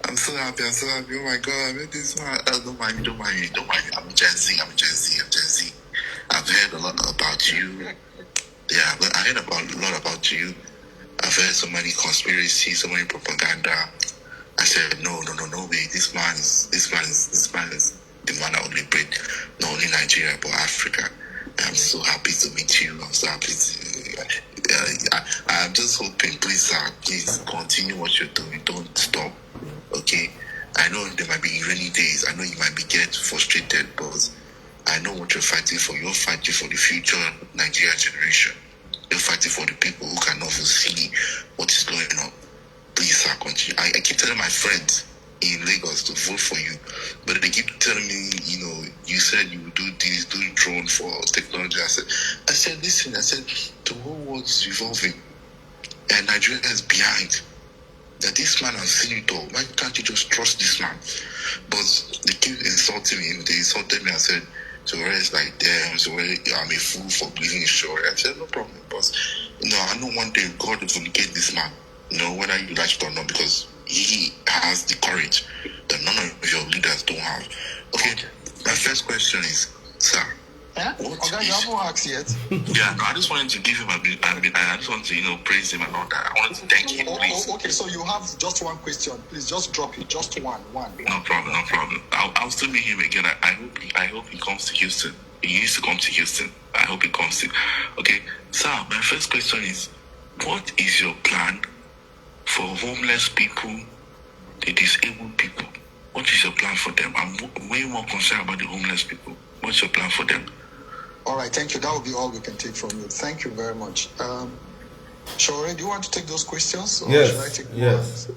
I'm so happy. Oh my God, I met this one. Don't mind me. I'm Gen Z. I've heard a lot about you. Yeah, but I heard a lot about you. I've heard so many conspiracies, so many propaganda. I said, no way. This man is the man that will liberate not only Nigeria but Africa. I'm so happy to meet you. I'm so happy I'm just hoping, please continue what you're doing. Don't stop. Okay? I know there might be rainy days. I know you might be getting frustrated, but I know what you're fighting for. You're fighting for the future Nigeria generation. You're fighting for the people who cannot see what is going on. Please, sir, continue. I keep telling my friends in Lagos to vote for you, but they keep telling me, you said you would do this, do drone for technology. I said, listen, the whole world is evolving, and Nigeria is behind. that this man has seen it all. Why can't you just trust this man? But they keep insulting me. They insulted me and said, Sowore is like, damn, Sowore, I'm a fool for believing in Sowore. I said, no problem, boss. I know one day God will vindicate this man, whether you like it or not, because he has the courage that none of your leaders don't have. Okay, my first question is, sir, yeah? You haven't asked yet. Yeah, no, I just wanted to give him I just want to, praise him and all that. I wanted to thank him, please. Okay, so you have just one question. Please just drop it. Just one. No problem. I'll still meet him again. I hope he comes to Houston. He used to come to Houston. I hope he comes to. Okay, sir, my first question is, what is your plan for homeless people, the disabled people? What is your plan for them? I'm way more concerned about the homeless people. What's your plan for them? All right, thank you. That will be all we can take from you. Thank you very much. Sowore, do you want to take those questions? Or should I take yes.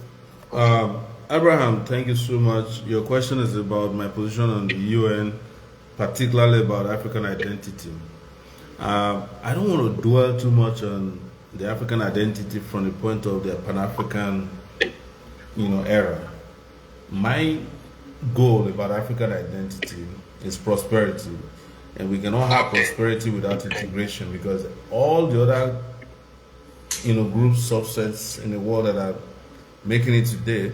Abraham, thank you so much. Your question is about my position on the UN, particularly about African identity. I don't want to dwell too much on the African identity from the point of the Pan-African, era. My goal about African identity is prosperity. And we cannot have prosperity without integration, because all the other, groups, subsets in the world that are making it today,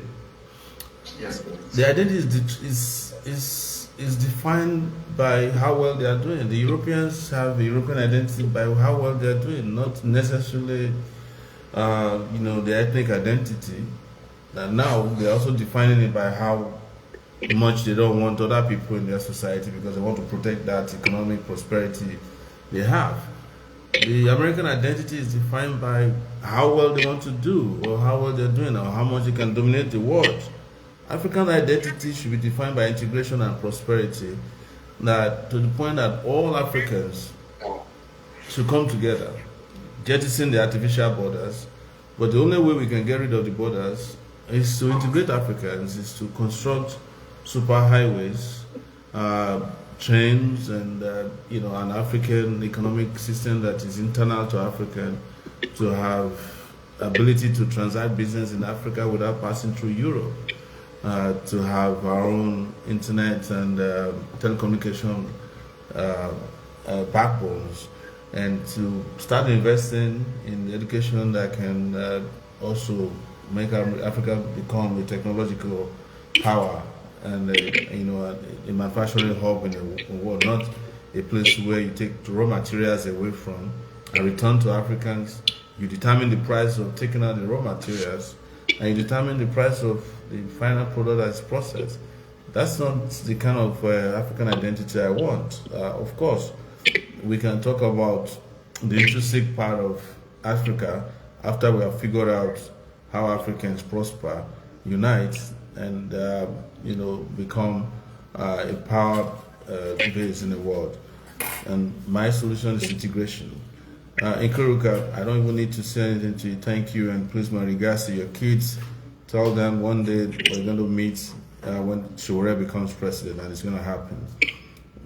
the identity is defined by how well they are doing. The Europeans have a European identity by how well they are doing, not necessarily, the ethnic identity. And now they're also defining it by how much they don't want other people in their society, because they want to protect that economic prosperity they have. The American identity is defined by how well they want to do, or how well they're doing, or how much they can dominate the world. African identity should be defined by integration and prosperity, that to the point that all Africans should come together, jettison the artificial borders. But the only way we can get rid of the borders is to integrate Africans, is to construct superhighways, trains, and an African economic system that is internal to Africa, to have ability to transact business in Africa without passing through Europe, to have our own internet and telecommunication backbones, and to start investing in education that can also make Africa become a technological power and a manufacturing hub in the world, not a place where you take raw materials away from and return to Africans. You determine the price of taking out the raw materials, and you determine the price of the final product that's processed. That's not the kind of African identity I want. Of course, we can talk about the intrinsic part of Africa after we have figured out how Africans prosper, unite, and become a power base in the world. And my solution is integration. Nkuruka, I don't even need to say anything to you. Thank you, and please, my regards to your kids. Tell them one day we're going to meet when Sowore becomes president, and it's going to happen.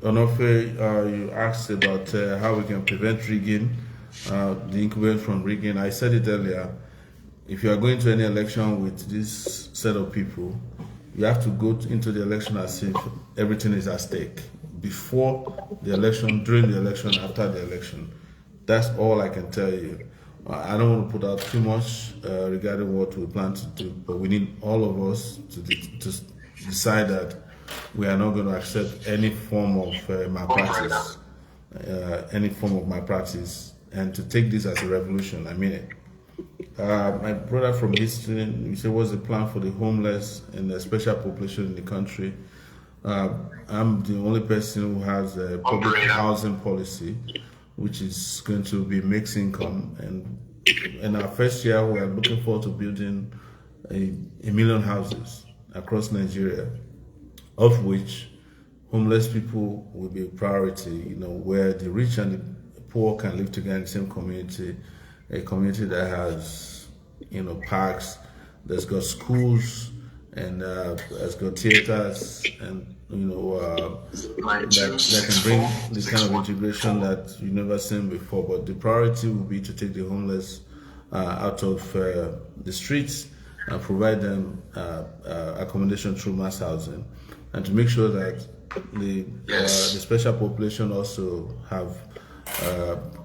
Onofe, you asked about how we can prevent rigging, the incumbent from rigging. I said it earlier. If you are going to any election with this set of people, you have to go into the election as if everything is at stake. Before the election, during the election, after the election. That's all I can tell you. I don't want to put out too much regarding what we plan to do, but we need all of us to decide that we are not going to accept any form of malpractice, and to take this as a revolution. I mean it. My brother from Houston, you said, what's the plan for the homeless and the special population in the country? I'm the only person who has a public housing policy, which is going to be mixed income. And in our first year, we are looking forward to building a million houses across Nigeria, of which homeless people will be a priority, where the rich and the poor can live together in the same community, a community that has, parks, that's got schools, and has got theaters, and that can bring this kind of integration that you've never seen before. But the priority will be to take the homeless out of the streets provide them accommodation through mass housing, and to make sure that the special population also have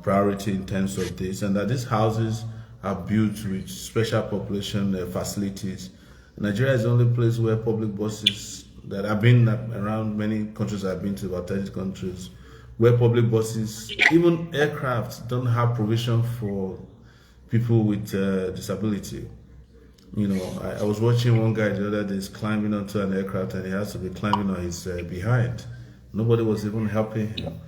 priority in terms of this, and that these houses are built with special population facilities. Nigeria is the only place where public buses, that I've been around many countries, I've been to about 30 countries, where public buses, even aircraft, don't have provision for people with disability. You know, I was watching one guy the other day climbing onto an aircraft, and he has to be climbing on his behind. Nobody was even helping him.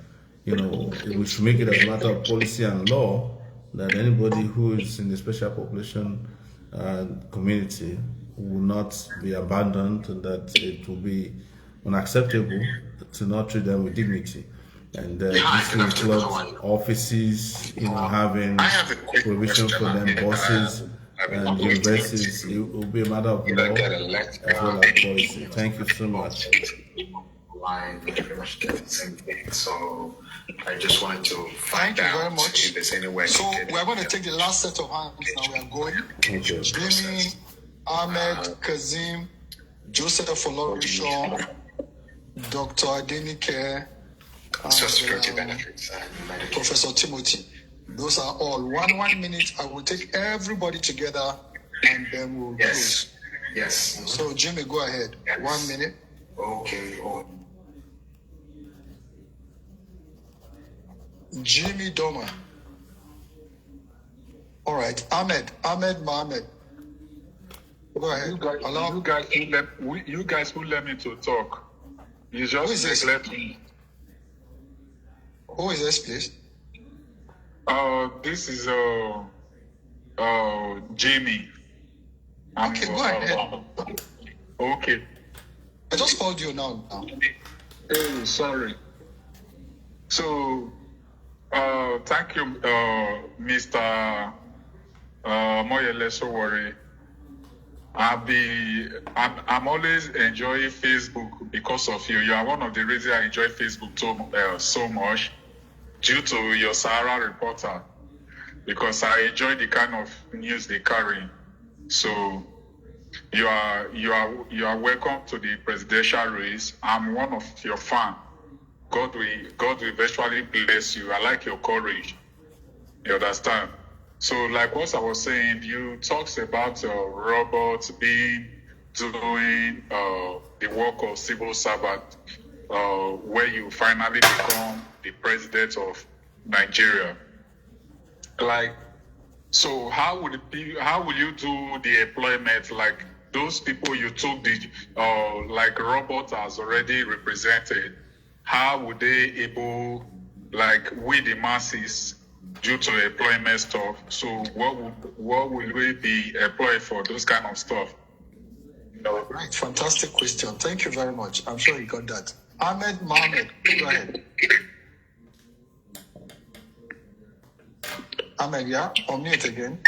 You know, we should make it as a matter of policy and law that anybody who is in the special population community will not be abandoned, and that it will be unacceptable to not treat them with dignity. And this will include offices, you know, having provision for them, buses, and universities. It will be a matter of law as well as policy. Thank you so much. So I just wanted to find Thank you very out much. if there's any way. So we're going to take the last set of hands now. We are going. Jimmy, Ahmed, Kazim, Joseph Olorishaw, Dr. Adenike, and Professor Timothy. Those are all. 1 minute. I will take everybody together, and then we'll close. Yes. So Jimmy, go ahead. 1 minute. Okay. Jimmy Doma. All right. Ahmed Mohammed. Go ahead. You guys who let me to talk. You just neglect me. Who is this, please? This is Jamie. Okay, go ahead. Okay. I just called you now. Oh, sorry. So, thank you, Mr. Moyele Sowore. I'm always enjoying Facebook because of you. You are one of the reasons I enjoy Facebook so much, due to your Sahara reporter, because I enjoy the kind of news they carry. So you are welcome to the presidential race. I'm one of your fans. God will eventually bless you. I like your courage. You understand? So, like what I was saying, you talks about robots doing the work of civil servant, where you finally become the president of Nigeria. Like, so how will you do the employment? Like those people you took like robots as already represented, how would they able, like we the masses, due to employment stuff? So what will we be employed for those kind of stuff? Right, fantastic question. Thank you very much. I'm sure you got that. Ahmed Mohammed, go ahead. Ahmed, yeah? On mute again.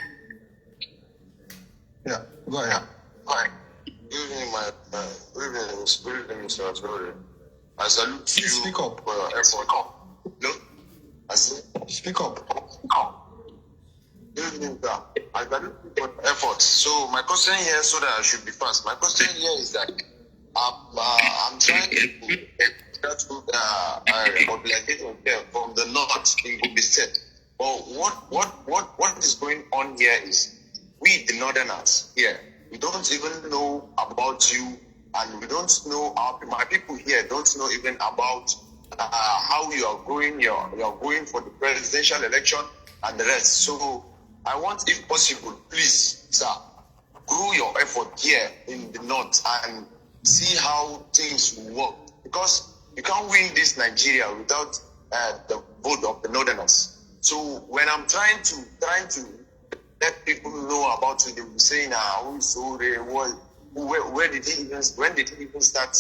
Yeah, go ahead. Hi. Good evening, Mr. Sowore. I salute you. Speak up. For your effort. No? I said, speak up. Good evening, sir. I salute you for your effort. So my question here, so that I should be fast. My question here is that I'm trying to get mobilization from the north in Kogi State. But what is going on here is we, the northerners here, we don't even know about you, and we don't know my people here don't know even about how you are going. You're going for the presidential election and the rest. So I want, if possible, please, sir, grow your effort here in the north and see how things will work, because you can't win this Nigeria without the vote of the northerners. So when I'm trying to let people know about you, they will say, "Who is Sowore? When did he even start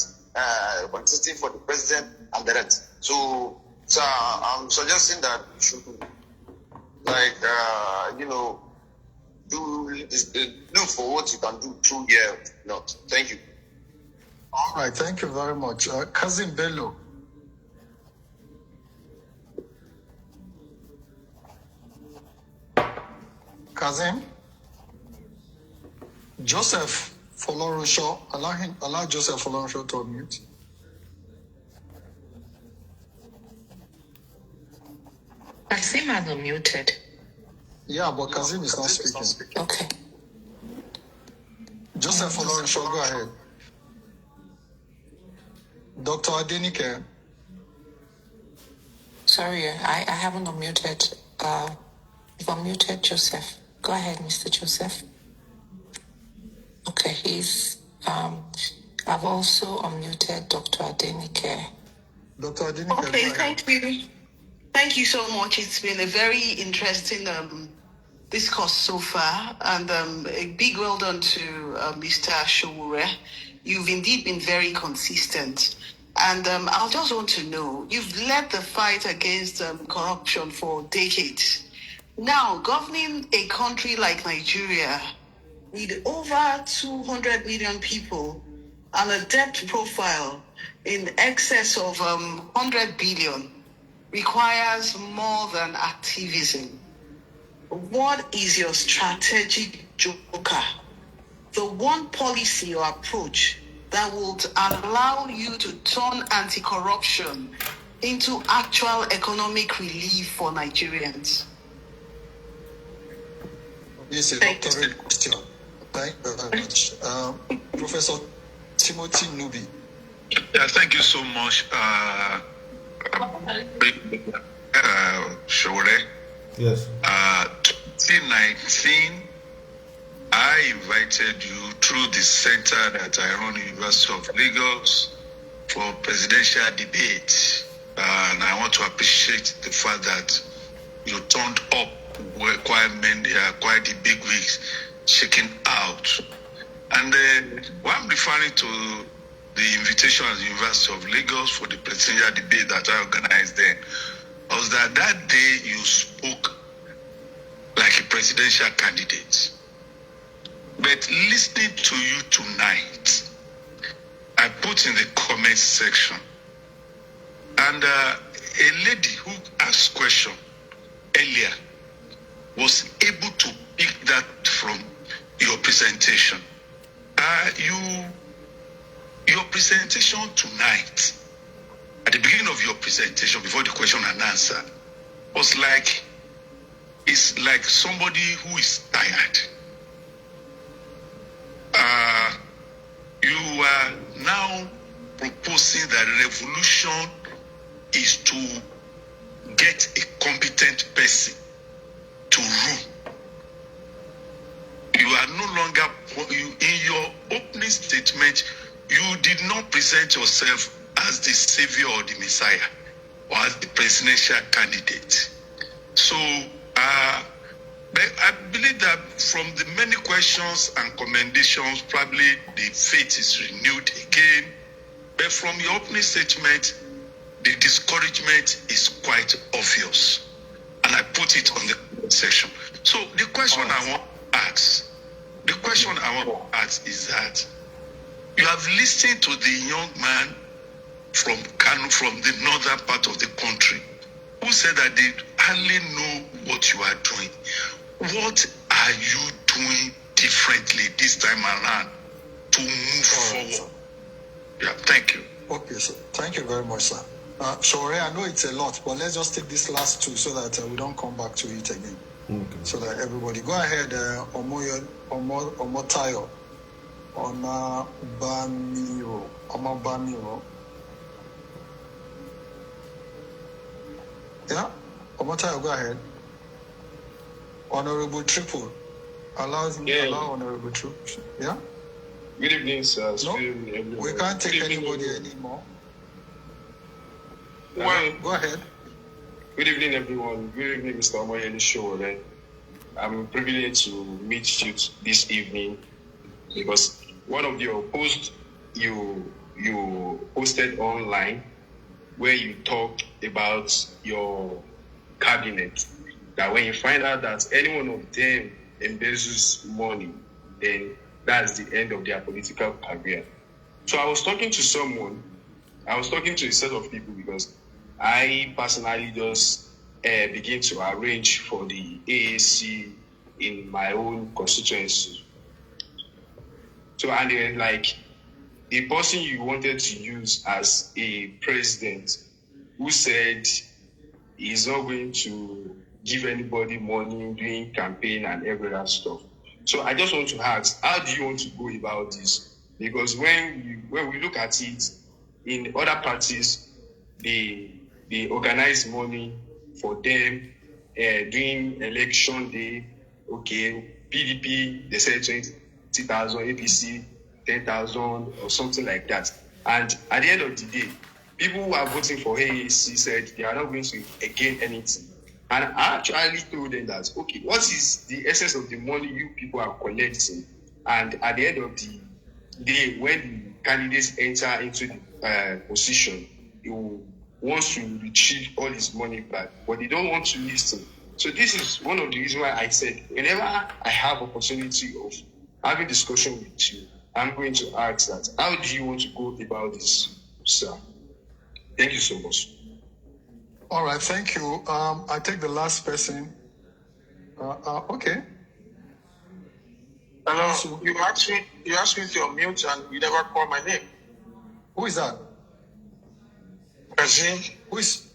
contesting for the president and the rest?" So I'm suggesting that you should, look for what you can do through here. Not. Thank you. All right, thank you very much. Kazim Bello. Kazim? Joseph Folorenshaw, allow Joseph Folorenshaw to unmute. Kazim has unmuted. Yeah, but Kazim is not speaking. Okay. Joseph Folorenshaw, go ahead. Dr. Adenike. Sorry, I haven't unmuted. You've unmuted Joseph. Go ahead, Mr. Joseph. Okay, I've also unmuted Dr. Adenike. Dr. Adenike. Okay, thank you. Thank you so much. It's been a very interesting discourse so far, and a big well done to Mr. Sowore. You've indeed been very consistent. And I just want to know, you've led the fight against corruption for decades. Now, governing a country like Nigeria, with over 200 million people and a debt profile in excess of 100 billion, requires more than activism. What is your strategic joker? The one policy or approach that would allow you to turn anti-corruption into actual economic relief for Nigerians? This is a doctorate question. Thank you very much. Professor Timothy Nubi. Yeah, thank you so much, Sowore. Yes. 2019, I invited you through the center that I run, University of Lagos, for presidential debate. And I want to appreciate the fact that you turned up quite the big wigs shaking out. And what I'm referring to the invitation at the University of Lagos for the presidential debate that I organized there was that day you spoke like a presidential candidate. But listening to you tonight, I put in the comments section, and a lady who asked question earlier was able to pick that from your presentation. Your presentation tonight, at the beginning of your presentation, before the question and answer, was like, it's like somebody who is tired. You are now proposing that revolution is to get a competent person to rule. You are no longer, in your opening statement, you did not present yourself as the savior or the messiah or as the presidential candidate. So, I believe that from the many questions and commendations, probably the faith is renewed again. But from your opening statement, the discouragement is quite obvious. And I put it on the section. So the question I want to ask is that you have listened to the young man from Kano, from the northern part of the country, who said that they hardly know what you are doing. What are you doing differently this time around to move forward? Yeah, thank you. Okay, sir. Thank you very much, sir. Sowore, I know it's a lot, but let's just take this last two so that we don't come back to it again. Okay. So that everybody, go ahead, Omotayo, Omabamiro. Yeah, Omotayo, go ahead. Honorable Triple. Allow Honorable Triple. Yeah? Good evening, sir. No, we can't take anybody anymore. Well, go ahead. Good evening, everyone. Good evening, Mr. Omoyeni Sowore. I'm privileged to meet you this evening because one of your posts you posted online where you talked about your cabinet, that when you find out that any one of them embezzles money, then that's the end of their political career. So I was talking to a set of people because I personally just begin to arrange for the AAC in my own constituency. So, and then, like, the person you wanted to use as a president who said he's not going to give anybody money doing campaign and every other stuff. So I just want to ask, how do you want to go about this? Because when we look at it, in other parties, they organize money for them during election day. Okay, PDP, they said 20,000, APC 10,000 or something like that. And at the end of the day, people who are voting for AAC said they are not going to gain anything. And I actually told them that, okay, what is the essence of the money you people are collecting? And at the end of the day, when the candidates enter into the position, he wants to retrieve all his money back, but they don't want to listen. So this is one of the reasons why I said, whenever I have opportunity of having discussion with you, I'm going to ask that, how do you want to go about this, sir? Thank you so much. All right, thank you. I take the last person. Okay. Hello. You asked me to unmute and you never called my name. Who is that? Kazim. Who is?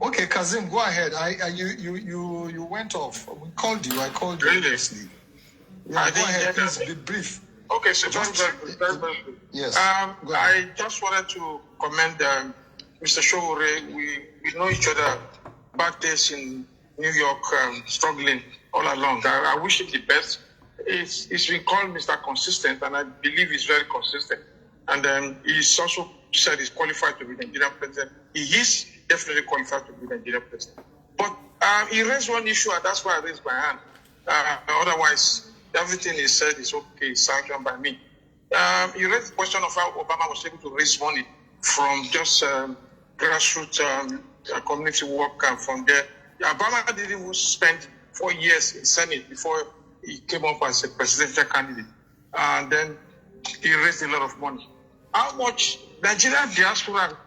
Okay, Kazim, go ahead. You went off. We called you. I called you. Really? Yeah, go ahead. Please be brief. Okay, so very brief. Yes. I just wanted to commend Mr. Sowore. We know each other back days in New York, struggling all along. I wish him the best. He's been called Mr. Consistent, and I believe he's very consistent. And he's also said he's qualified to be the Nigerian president. He is definitely qualified to be the Nigerian president. But he raised one issue, and that's why I raised my hand. Otherwise, everything he said is okay, it's sanctioned by me. He raised the question of how Obama was able to raise money from just grassroots community work, and from there. Obama didn't even spend 4 years in Senate before he came up as a presidential candidate. And then he raised a lot of money. How much Nigerian diaspora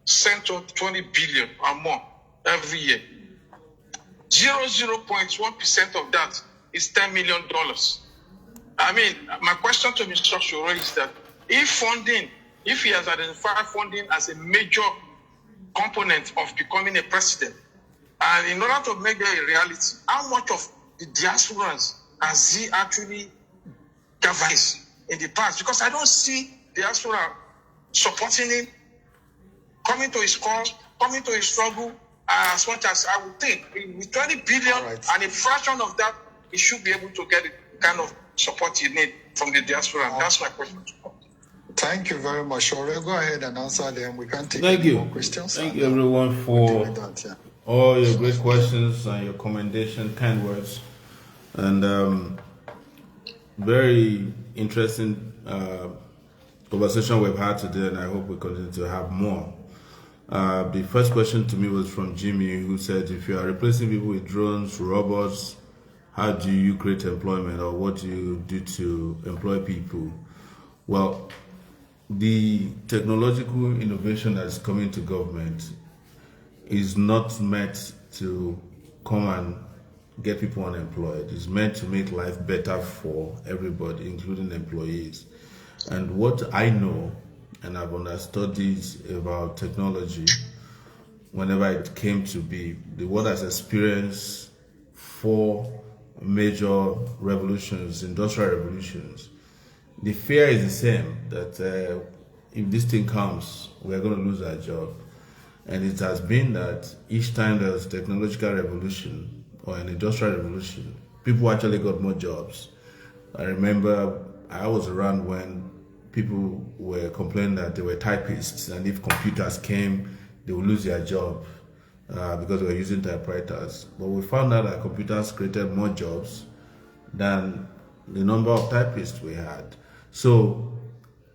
sent to 20 billion or more every year? 0.1% of that is $10 million. I mean, my question to Mr. Sowore is that if he has identified funding as a major component of becoming a president, and in order to make that a reality, how much of the diasporans has he actually devised in the past? Because I don't see diaspora supporting him, coming to his cause, coming to his struggle as much as I would think. With 20 billion and a fraction of that, he should be able to get the kind of support he needs from the diaspora. That's my question. Thank you very much. Sowore, go ahead and answer them. We can take more questions. Thank you, everyone, for all your great questions and your commendation, kind words, and very interesting conversation we've had today, and I hope we continue to have more. The first question to me was from Jimmy, who said, if you are replacing people with drones, robots, how do you create employment, or what do you do to employ people? Well, the technological innovation that's coming to government is not meant to come and get people unemployed. It's meant to make life better for everybody, including employees. And what I know, and I've understood this about technology, whenever it came to be, the world has experienced 4 major revolutions, industrial revolutions. The fear is the same, that if this thing comes, we're going to lose our job. And it has been that each time there's technological revolution or an industrial revolution, people actually got more jobs. I remember I was around when people were complaining that they were typists, and if computers came, they would lose their job because they were using typewriters. But we found out that computers created more jobs than the number of typists we had. So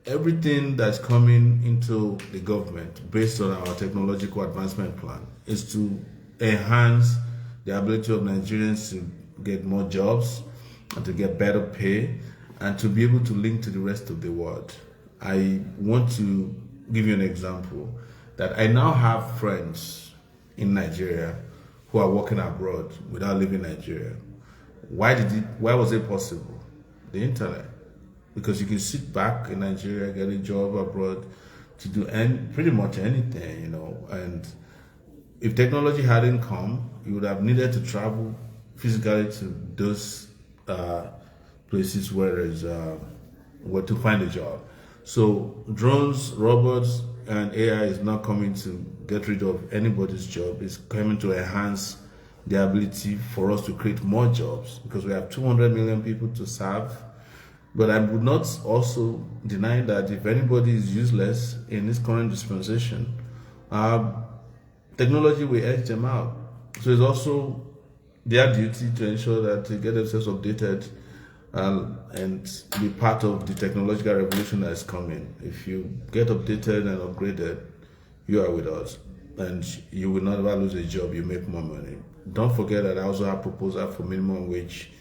everything that's coming into the government based on our technological advancement plan is to enhance the ability of Nigerians to get more jobs and to get better pay and to be able to link to the rest of the world. I want to give you an example that I now have friends in Nigeria who are working abroad without leaving Nigeria. Why was it possible? The internet. because you can sit back in Nigeria, get a job abroad, to do pretty much anything, you know. And if technology hadn't come, you would have needed to travel physically to those places where to find a job. So drones, robots, and AI is not coming to get rid of anybody's job. It's coming to enhance the ability for us to create more jobs, because we have 200 million people to serve. But I would not also deny that if anybody is useless in this current dispensation, technology will edge them out. So it's also their duty to ensure that they get themselves updated and be part of the technological revolution that is coming. If you get updated and upgraded, you are with us, and you will never lose a job. You make more money. Don't forget that I also have a proposal for minimum wage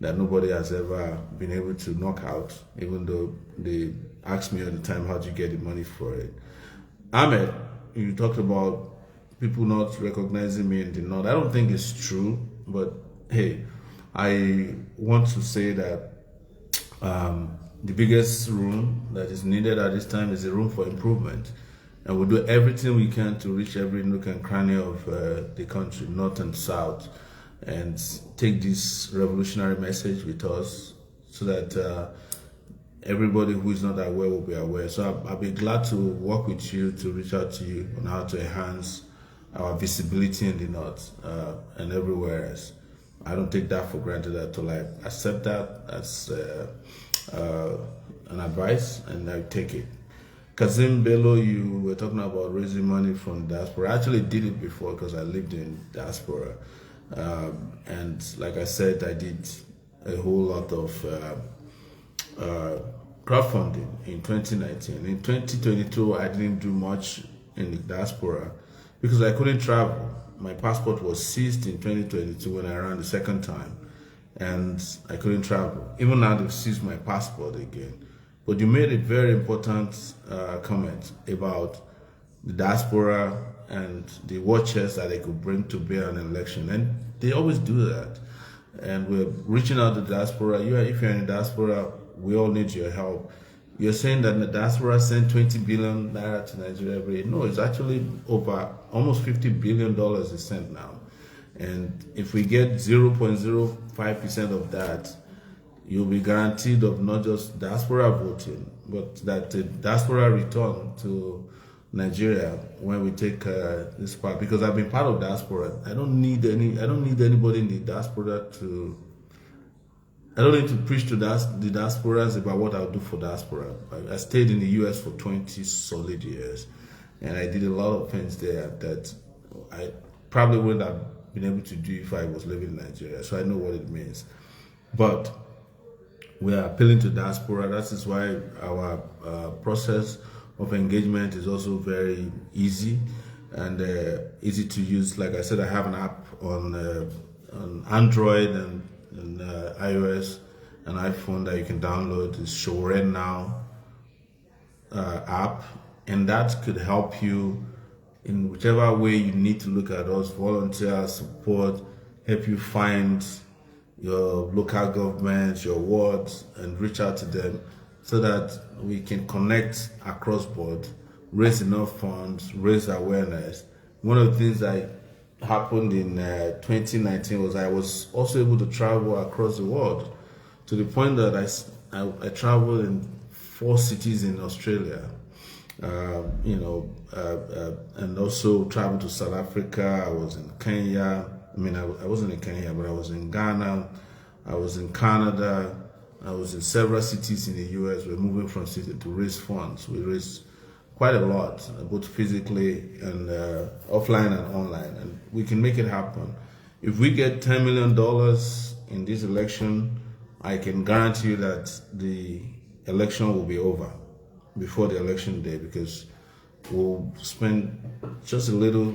that nobody has ever been able to knock out, even though they asked me all the time, how do you get the money for it? Ahmed, you talked about people not recognizing me in the North. I don't think it's true, but hey, I want to say that the biggest room that is needed at this time is a room for improvement. And we'll do everything we can to reach every nook and cranny of the country, north and south, and take this revolutionary message with us so that everybody who is not aware will be aware. So I'll be glad to work with you to reach out to you on how to enhance our visibility in the north and everywhere else. I don't take that for granted at all. I accept that as an advice, and I take it. Kazim Bello, you were talking about raising money from diaspora. I actually did it before because I lived in diaspora. And like I said, I did a whole lot of crowdfunding in 2019. In 2022, I didn't do much in the diaspora because I couldn't travel. My passport was seized in 2022 when I ran the second time, and I couldn't travel. Even now, they've seized my passport again. But you made a very important comment about the diaspora and the watchers that they could bring to bear an election. And they always do that. And we're reaching out to the diaspora. If you're in the diaspora, we all need your help. You're saying that the diaspora sent 20 billion naira to Nigeria every year. No, it's actually over almost $50 billion is sent now. And if we get 0.05% of that, you'll be guaranteed of not just diaspora voting, but that the diaspora return to Nigeria when we take this part. Because I've been part of diaspora. I don't need anybody in the diaspora to. I don't need to preach to the diasporas about what I'll do for diaspora. I stayed in the US for 20 solid years, and I did a lot of things there that I probably wouldn't have been able to do if I was living in Nigeria. So I know what it means. But we are appealing to diaspora. That is why our process of engagement is also very easy and easy to use. Like I said, I have an app on Android and iOS and iPhone that you can download. It's Sowore Now app, and that could help you in whichever way you need to look at us, volunteer, support, help you find your local governments, your wards, and reach out to them so that we can connect across board, raise enough funds, raise awareness. One of the things that happened in 2019 was I was also able to travel across the world to the point that I traveled in 4 cities in Australia, and also traveled to South Africa. I was in Kenya. I wasn't in Kenya, but I was in Ghana. I was in Canada. I was in several cities in the US. We're moving from city to raise funds. We raised quite a lot, both physically and offline and online, and we can make it happen. If we get $10 million in this election, I can guarantee you that the election will be over before the election day, because we'll spend just a little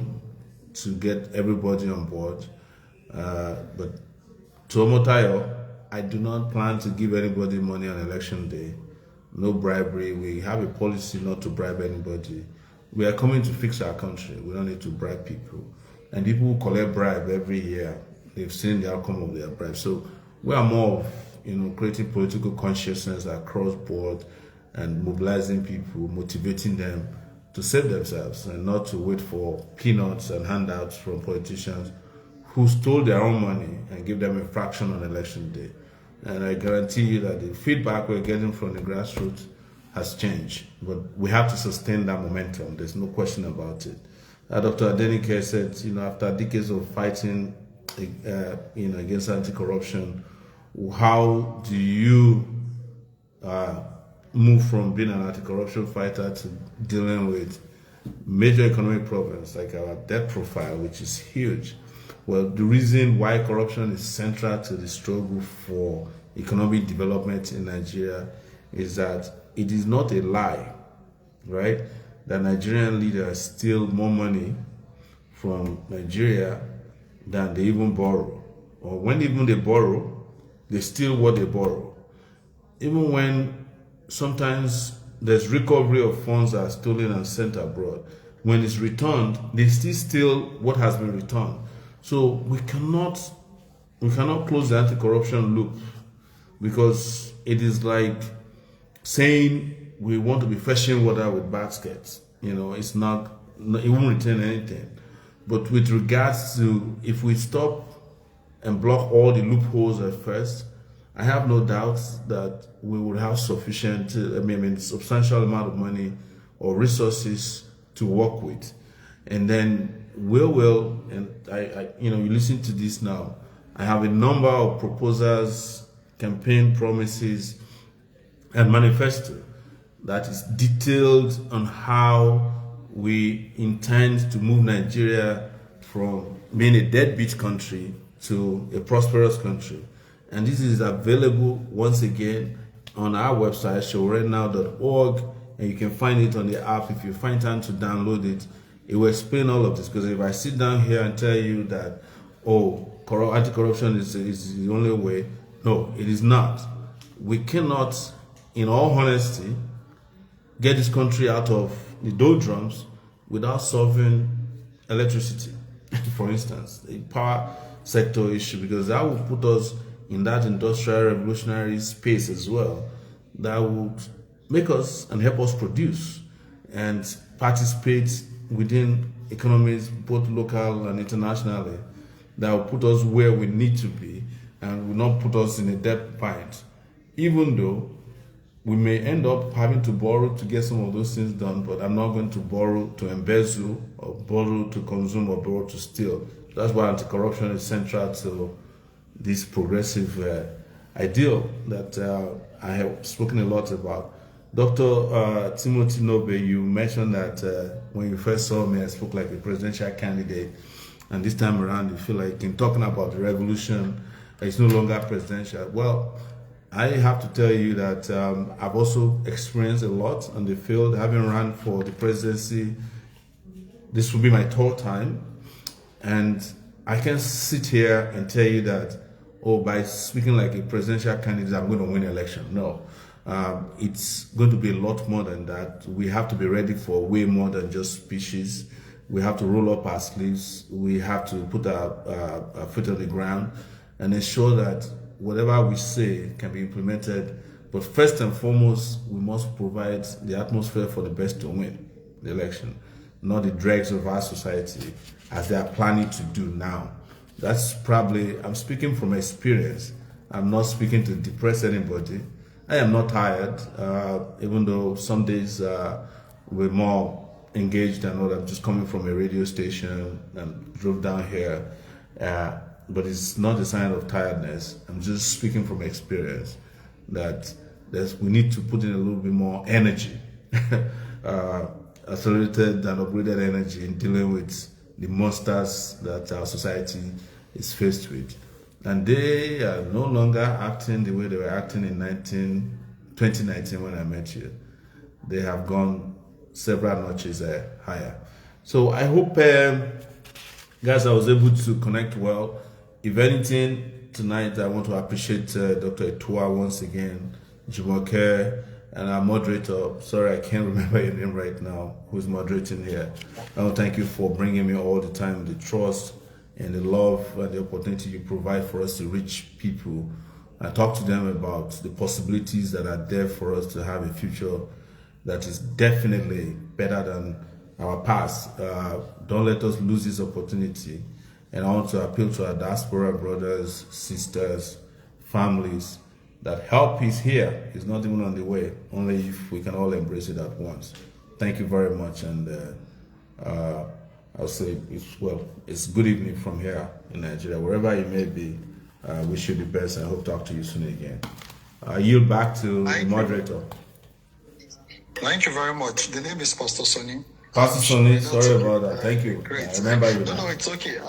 to get everybody on board. But to Omotayo, I do not plan to give anybody money on election day. No bribery. We have a policy not to bribe anybody. We are coming to fix our country. We don't need to bribe people. And people who collect bribe every year, they've seen the outcome of their bribe. So we are more of, creating political consciousness across board and mobilizing people, motivating them to save themselves and not to wait for peanuts and handouts from politicians who stole their own money and give them a fraction on election day. And I guarantee you that the feedback we're getting from the grassroots has changed. But we have to sustain that momentum. There's no question about it. Dr. Adenike said, after decades of fighting, against anti-corruption, how do you move from being an anti-corruption fighter to dealing with major economic problems like our debt profile, which is huge? Well, the reason why corruption is central to the struggle for economic development in Nigeria is that it is not a lie, right? That Nigerian leaders steal more money from Nigeria than they even borrow. Or when even they borrow, they steal what they borrow. Even when sometimes there's recovery of funds that are stolen and sent abroad, when it's returned, they still steal what has been returned. So we cannot close the anti-corruption loop, because it is like saying we want to be fetching water with baskets. It's not, it won't return anything. But with regards to, if we stop and block all the loopholes at first, I have no doubts that we will have sufficient, substantial amount of money or resources to work with. And then we will, and you listen to this now, I have a number of proposals, campaign promises, and manifesto that is detailed on how we intend to move Nigeria from being a deadbeat country to a prosperous country. And this is available once again on our website, soworenow.org, and you can find it on the app. If you find time to download it, it will explain all of this. Because if I sit down here and tell you that, anti-corruption is the only way, no, it is not. We cannot, in all honesty, get this country out of the doldrums without solving electricity, for instance, the power sector issue, because that will put us in that industrial revolutionary space as well, that would make us and help us produce and participate within economies, both local and internationally, that will put us where we need to be and will not put us in a debt bind, even though we may end up having to borrow to get some of those things done. But I'm not going to borrow to embezzle, or borrow to consume, or borrow to steal. That's why anti-corruption is central to this progressive ideal that I have spoken a lot about. Dr. Timothy Nobe, you mentioned that when you first saw me, I spoke like a presidential candidate, and this time around you feel like in talking about the revolution, it's no longer presidential. Well, I have to tell you that I've also experienced a lot on the field, having run for the presidency. This will be my third time, and I can sit here and tell you that, by speaking like a presidential candidate, I'm going to win the election. No, it's going to be a lot more than that. We have to be ready for way more than just speeches. We have to roll up our sleeves. We have to put our foot on the ground and ensure that whatever we say can be implemented. But first and foremost, we must provide the atmosphere for the best to win the election, not the dregs of our society as they are planning to do now. That's probably, I'm speaking from experience. I'm not speaking to depress anybody. I am not tired, even though some days we're more engaged than what I'm just coming from a radio station and drove down here. But it's not a sign of tiredness. I'm just speaking from experience that we need to put in a little bit more energy, accelerated and upgraded energy in dealing with the monsters that our society is faced with. And they are no longer acting the way they were acting in 2019 when I met you. They have gone several notches higher. So I hope, guys, I was able to connect well. If anything, tonight I want to appreciate Dr. Etua once again, Jumoke, and our moderator. Sorry, I can't remember your name right now, who's moderating here. I want to thank you for bringing me all the time, the trust and the love and the opportunity you provide for us to reach people I talk to them about the possibilities that are there for us to have a future that is definitely better than our past. Don't let us lose this opportunity. And I want to appeal to our diaspora brothers, sisters, families that help is here. It's not even on the way, only if we can all embrace it at once. Thank you very much. And I'll say it's good evening from here in Nigeria. Wherever you may be, wish you the best and hope to talk to you soon again. I yield back to the moderator. Thank you very much. The name is Pastor Sonny. Pastor Sonny, sorry about that. Thank you. Great. I remember you. No, it's okay.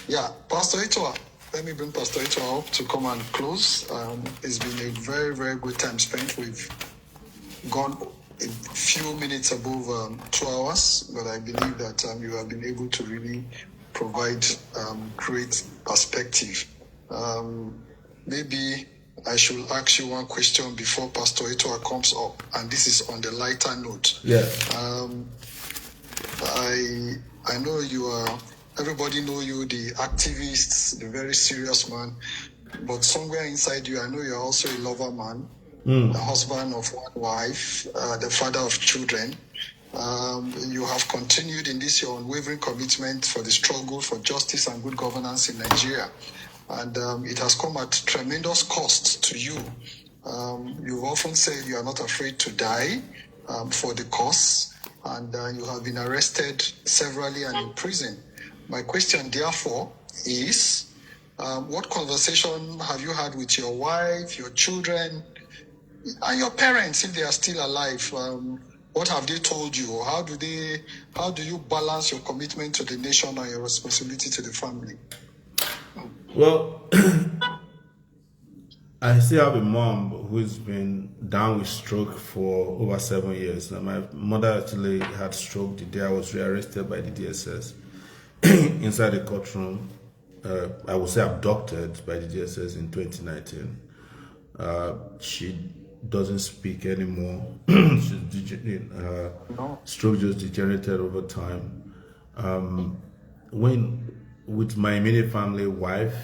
Yeah, Pastor Itoa. Let me bring Pastor Itoa up to come and close. It's been a very, very good time spent. We've gone a few minutes above 2 hours, but I believe that you have been able to really provide great perspective. Maybe I should ask you one question before Pastor Itoa comes up, and this is on the lighter note. Yeah. I know you are. Everybody know you, the activist, the very serious man. But somewhere inside you, I know you are also a lover man, the husband of one wife, the father of children. You have continued in this your unwavering commitment for the struggle for justice and good governance in Nigeria. And it has come at tremendous cost to you. You've often said you are not afraid to die for the cause, and you have been arrested severally and in prison. My question, therefore, is what conversation have you had with your wife, your children, and your parents, if they are still alive? What have they told you? How do you balance your commitment to the nation and your responsibility to the family? Well, I still have a mom who's been down with stroke for over 7 years. Now, my mother actually had stroke the day I was rearrested by the DSS inside the courtroom. I would say abducted by the DSS in 2019. She doesn't speak anymore. Stroke just degenerated over time. With my immediate family, wife,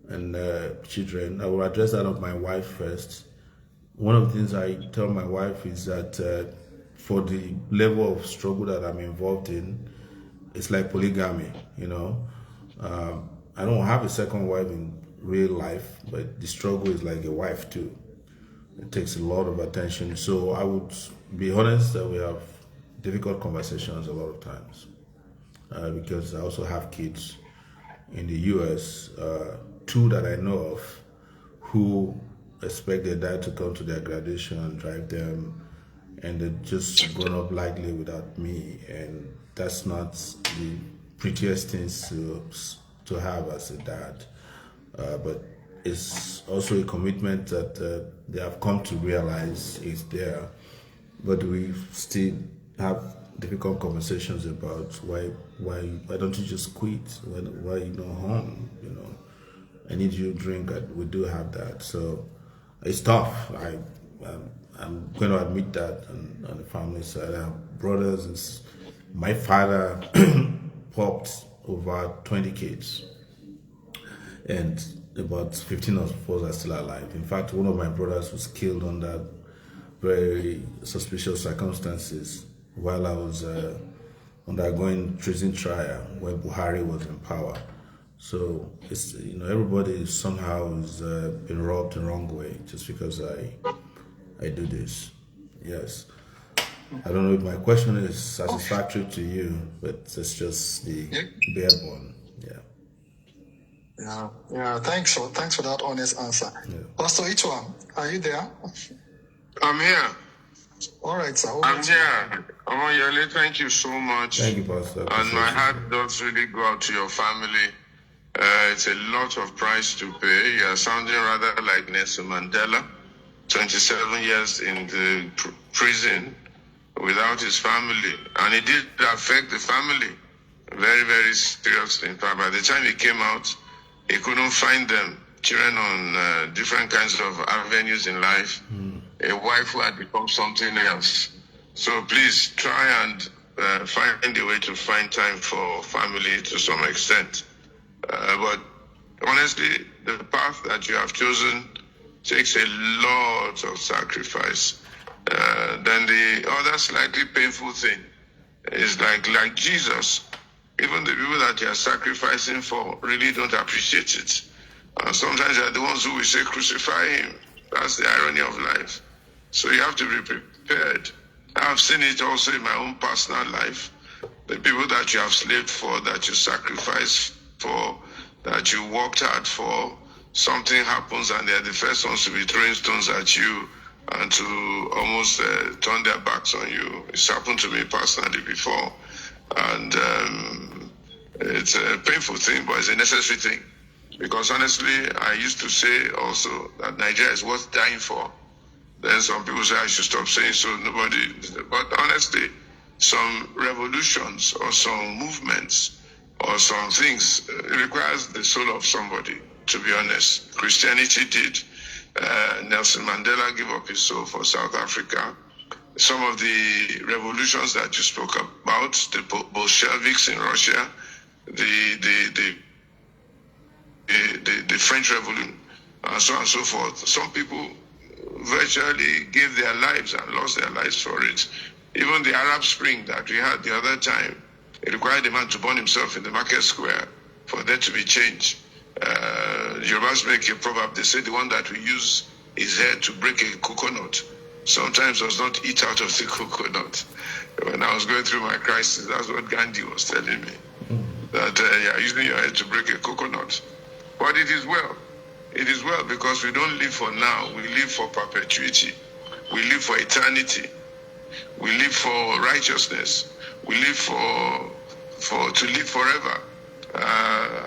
and children, I will address that of my wife first. One of the things I tell my wife is that for the level of struggle that I'm involved in, it's like polygamy, you know. I don't have a second wife in real life, but the struggle is like a wife too. It takes a lot of attention. So I would be honest that we have difficult conversations a lot of times because I also have kids in the US, 2 that I know of, who expect their dad to come to their graduation and drive them, and they've just grown up lightly without me, and that's not the prettiest things to have as a dad. But it's also a commitment that they have come to realize is there, but we still have difficult conversations about why don't you just quit? Why you not home? You know, I need you to drink. We do have that, so it's tough. I'm going to admit that on the family side. I have brothers, and my father popped over 20 kids, and about 15 of us are still alive. In fact, one of my brothers was killed under very suspicious circumstances while I was undergoing treason trial when Buhari was in power. So it's, you know, everybody somehow has been robbed the wrong way just because I do this. Yes. I don't know if my question is satisfactory to you, but it's just the bare bone. Yeah. Thanks for that honest answer. Yeah. Pastor Ichwa, are you there? I'm here. All right, sir. I'm here. Omoyele, thank you so much. Thank you, Pastor. And my heart does really go out to your family. It's a lot of price to pay. You are sounding rather like Nelson Mandela, 27 years in the prison without his family. And it did affect the family very, very seriously. In fact, by the time he came out, he couldn't find them. Children on different kinds of avenues in life. A wife who had become something else. So please try and find a way to find time for family to some extent. But honestly, the path that you have chosen takes a lot of sacrifice. Then the other slightly painful thing is like Jesus, even the people that you are sacrificing for really don't appreciate it. And sometimes they are the ones who will say, crucify him. That's the irony of life. So you have to be prepared. I've seen it also in my own personal life. The people that you have slaved for, that you sacrificed for, that you worked hard for, something happens and they're the first ones to be throwing stones at you and to almost turn their backs on you. It's happened to me personally before. And it's a painful thing, but it's a necessary thing. Because honestly, I used to say also that Nigeria is worth dying for. Then some people say I should stop saying so, nobody. But honestly, some revolutions or some movements or some things, it requires the soul of somebody, to be honest. Christianity did. Nelson Mandela gave up his soul for South Africa. Some of the revolutions that you spoke about, the Bolsheviks in Russia, the French Revolution, and so on and so forth. Some people virtually gave their lives and lost their lives for it. Even the Arab Spring that we had the other time, it required a man to burn himself in the market square for there to be change. Yorubas make a proverb, they say the one that we use his head to break a coconut sometimes does not eat out of the coconut. When I was going through my crisis, that's what Gandhi was telling me. That you're using your head to break a coconut. But it is well. It is well because we don't live for now. We live for perpetuity. We live for eternity. We live for righteousness. We live to live forever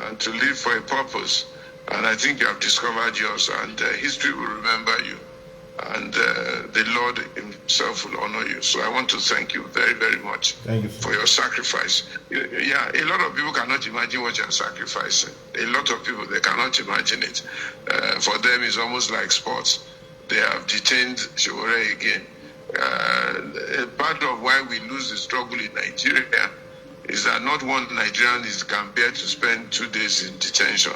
and to live for a purpose. And I think you have discovered yours, and history will remember you, and the Lord himself will honor you. So I want to thank you very, very much for your sacrifice. Yeah, a lot of people cannot imagine what you're sacrificing. A lot of people, they cannot imagine it. For them, it's almost like sports. They have detained Sowore again. Part of why we lose the struggle in Nigeria is that not one Nigerian can bear to spend 2 days in detention.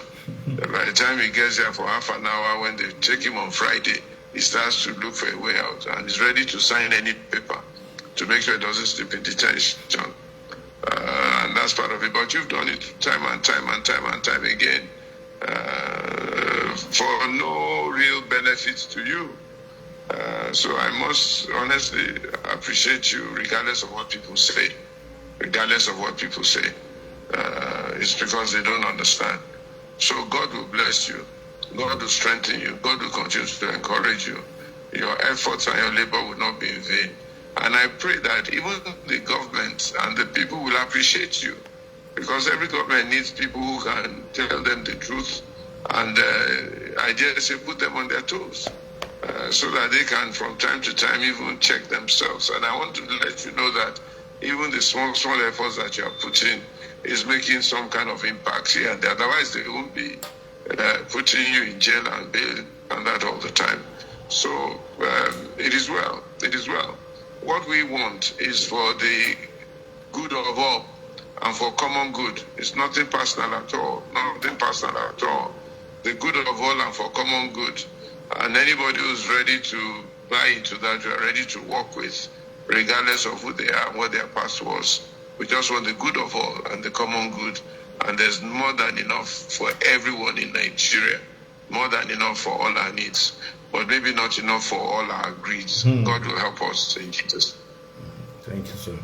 By the time he gets there for half an hour, when they take him on Friday, he starts to look for a way out and is ready to sign any paper to make sure he doesn't sleep in detention. And that's part of it. But you've done it time and time again for no real benefits to you. So I must honestly appreciate you regardless of what people say. Regardless of what people say. It's because they don't understand. So God will bless you. God will strengthen you. God will continue to encourage you. Your efforts and your labor will not be in vain. And I pray that even the government and the people will appreciate you. Because every government needs people who can tell them the truth and I dare say put them on their toes. So that they can from time to time even check themselves. And I want to let you know that even the small efforts that you are putting is making some kind of impact here and there. Otherwise, they won't be putting you in jail and bail and that all the time. So it is well. It is well. What we want is for the good of all and for common good. It's nothing personal at all. Nothing personal at all. The good of all and for common good. And anybody who's ready to buy into that, you are ready to work with, regardless of who they are, what their past was. We just want the good of all and the common good. And there's more than enough for everyone in Nigeria. More than enough for all our needs. But maybe not enough for all our greeds. God will help us in Jesus. Thank you, sir.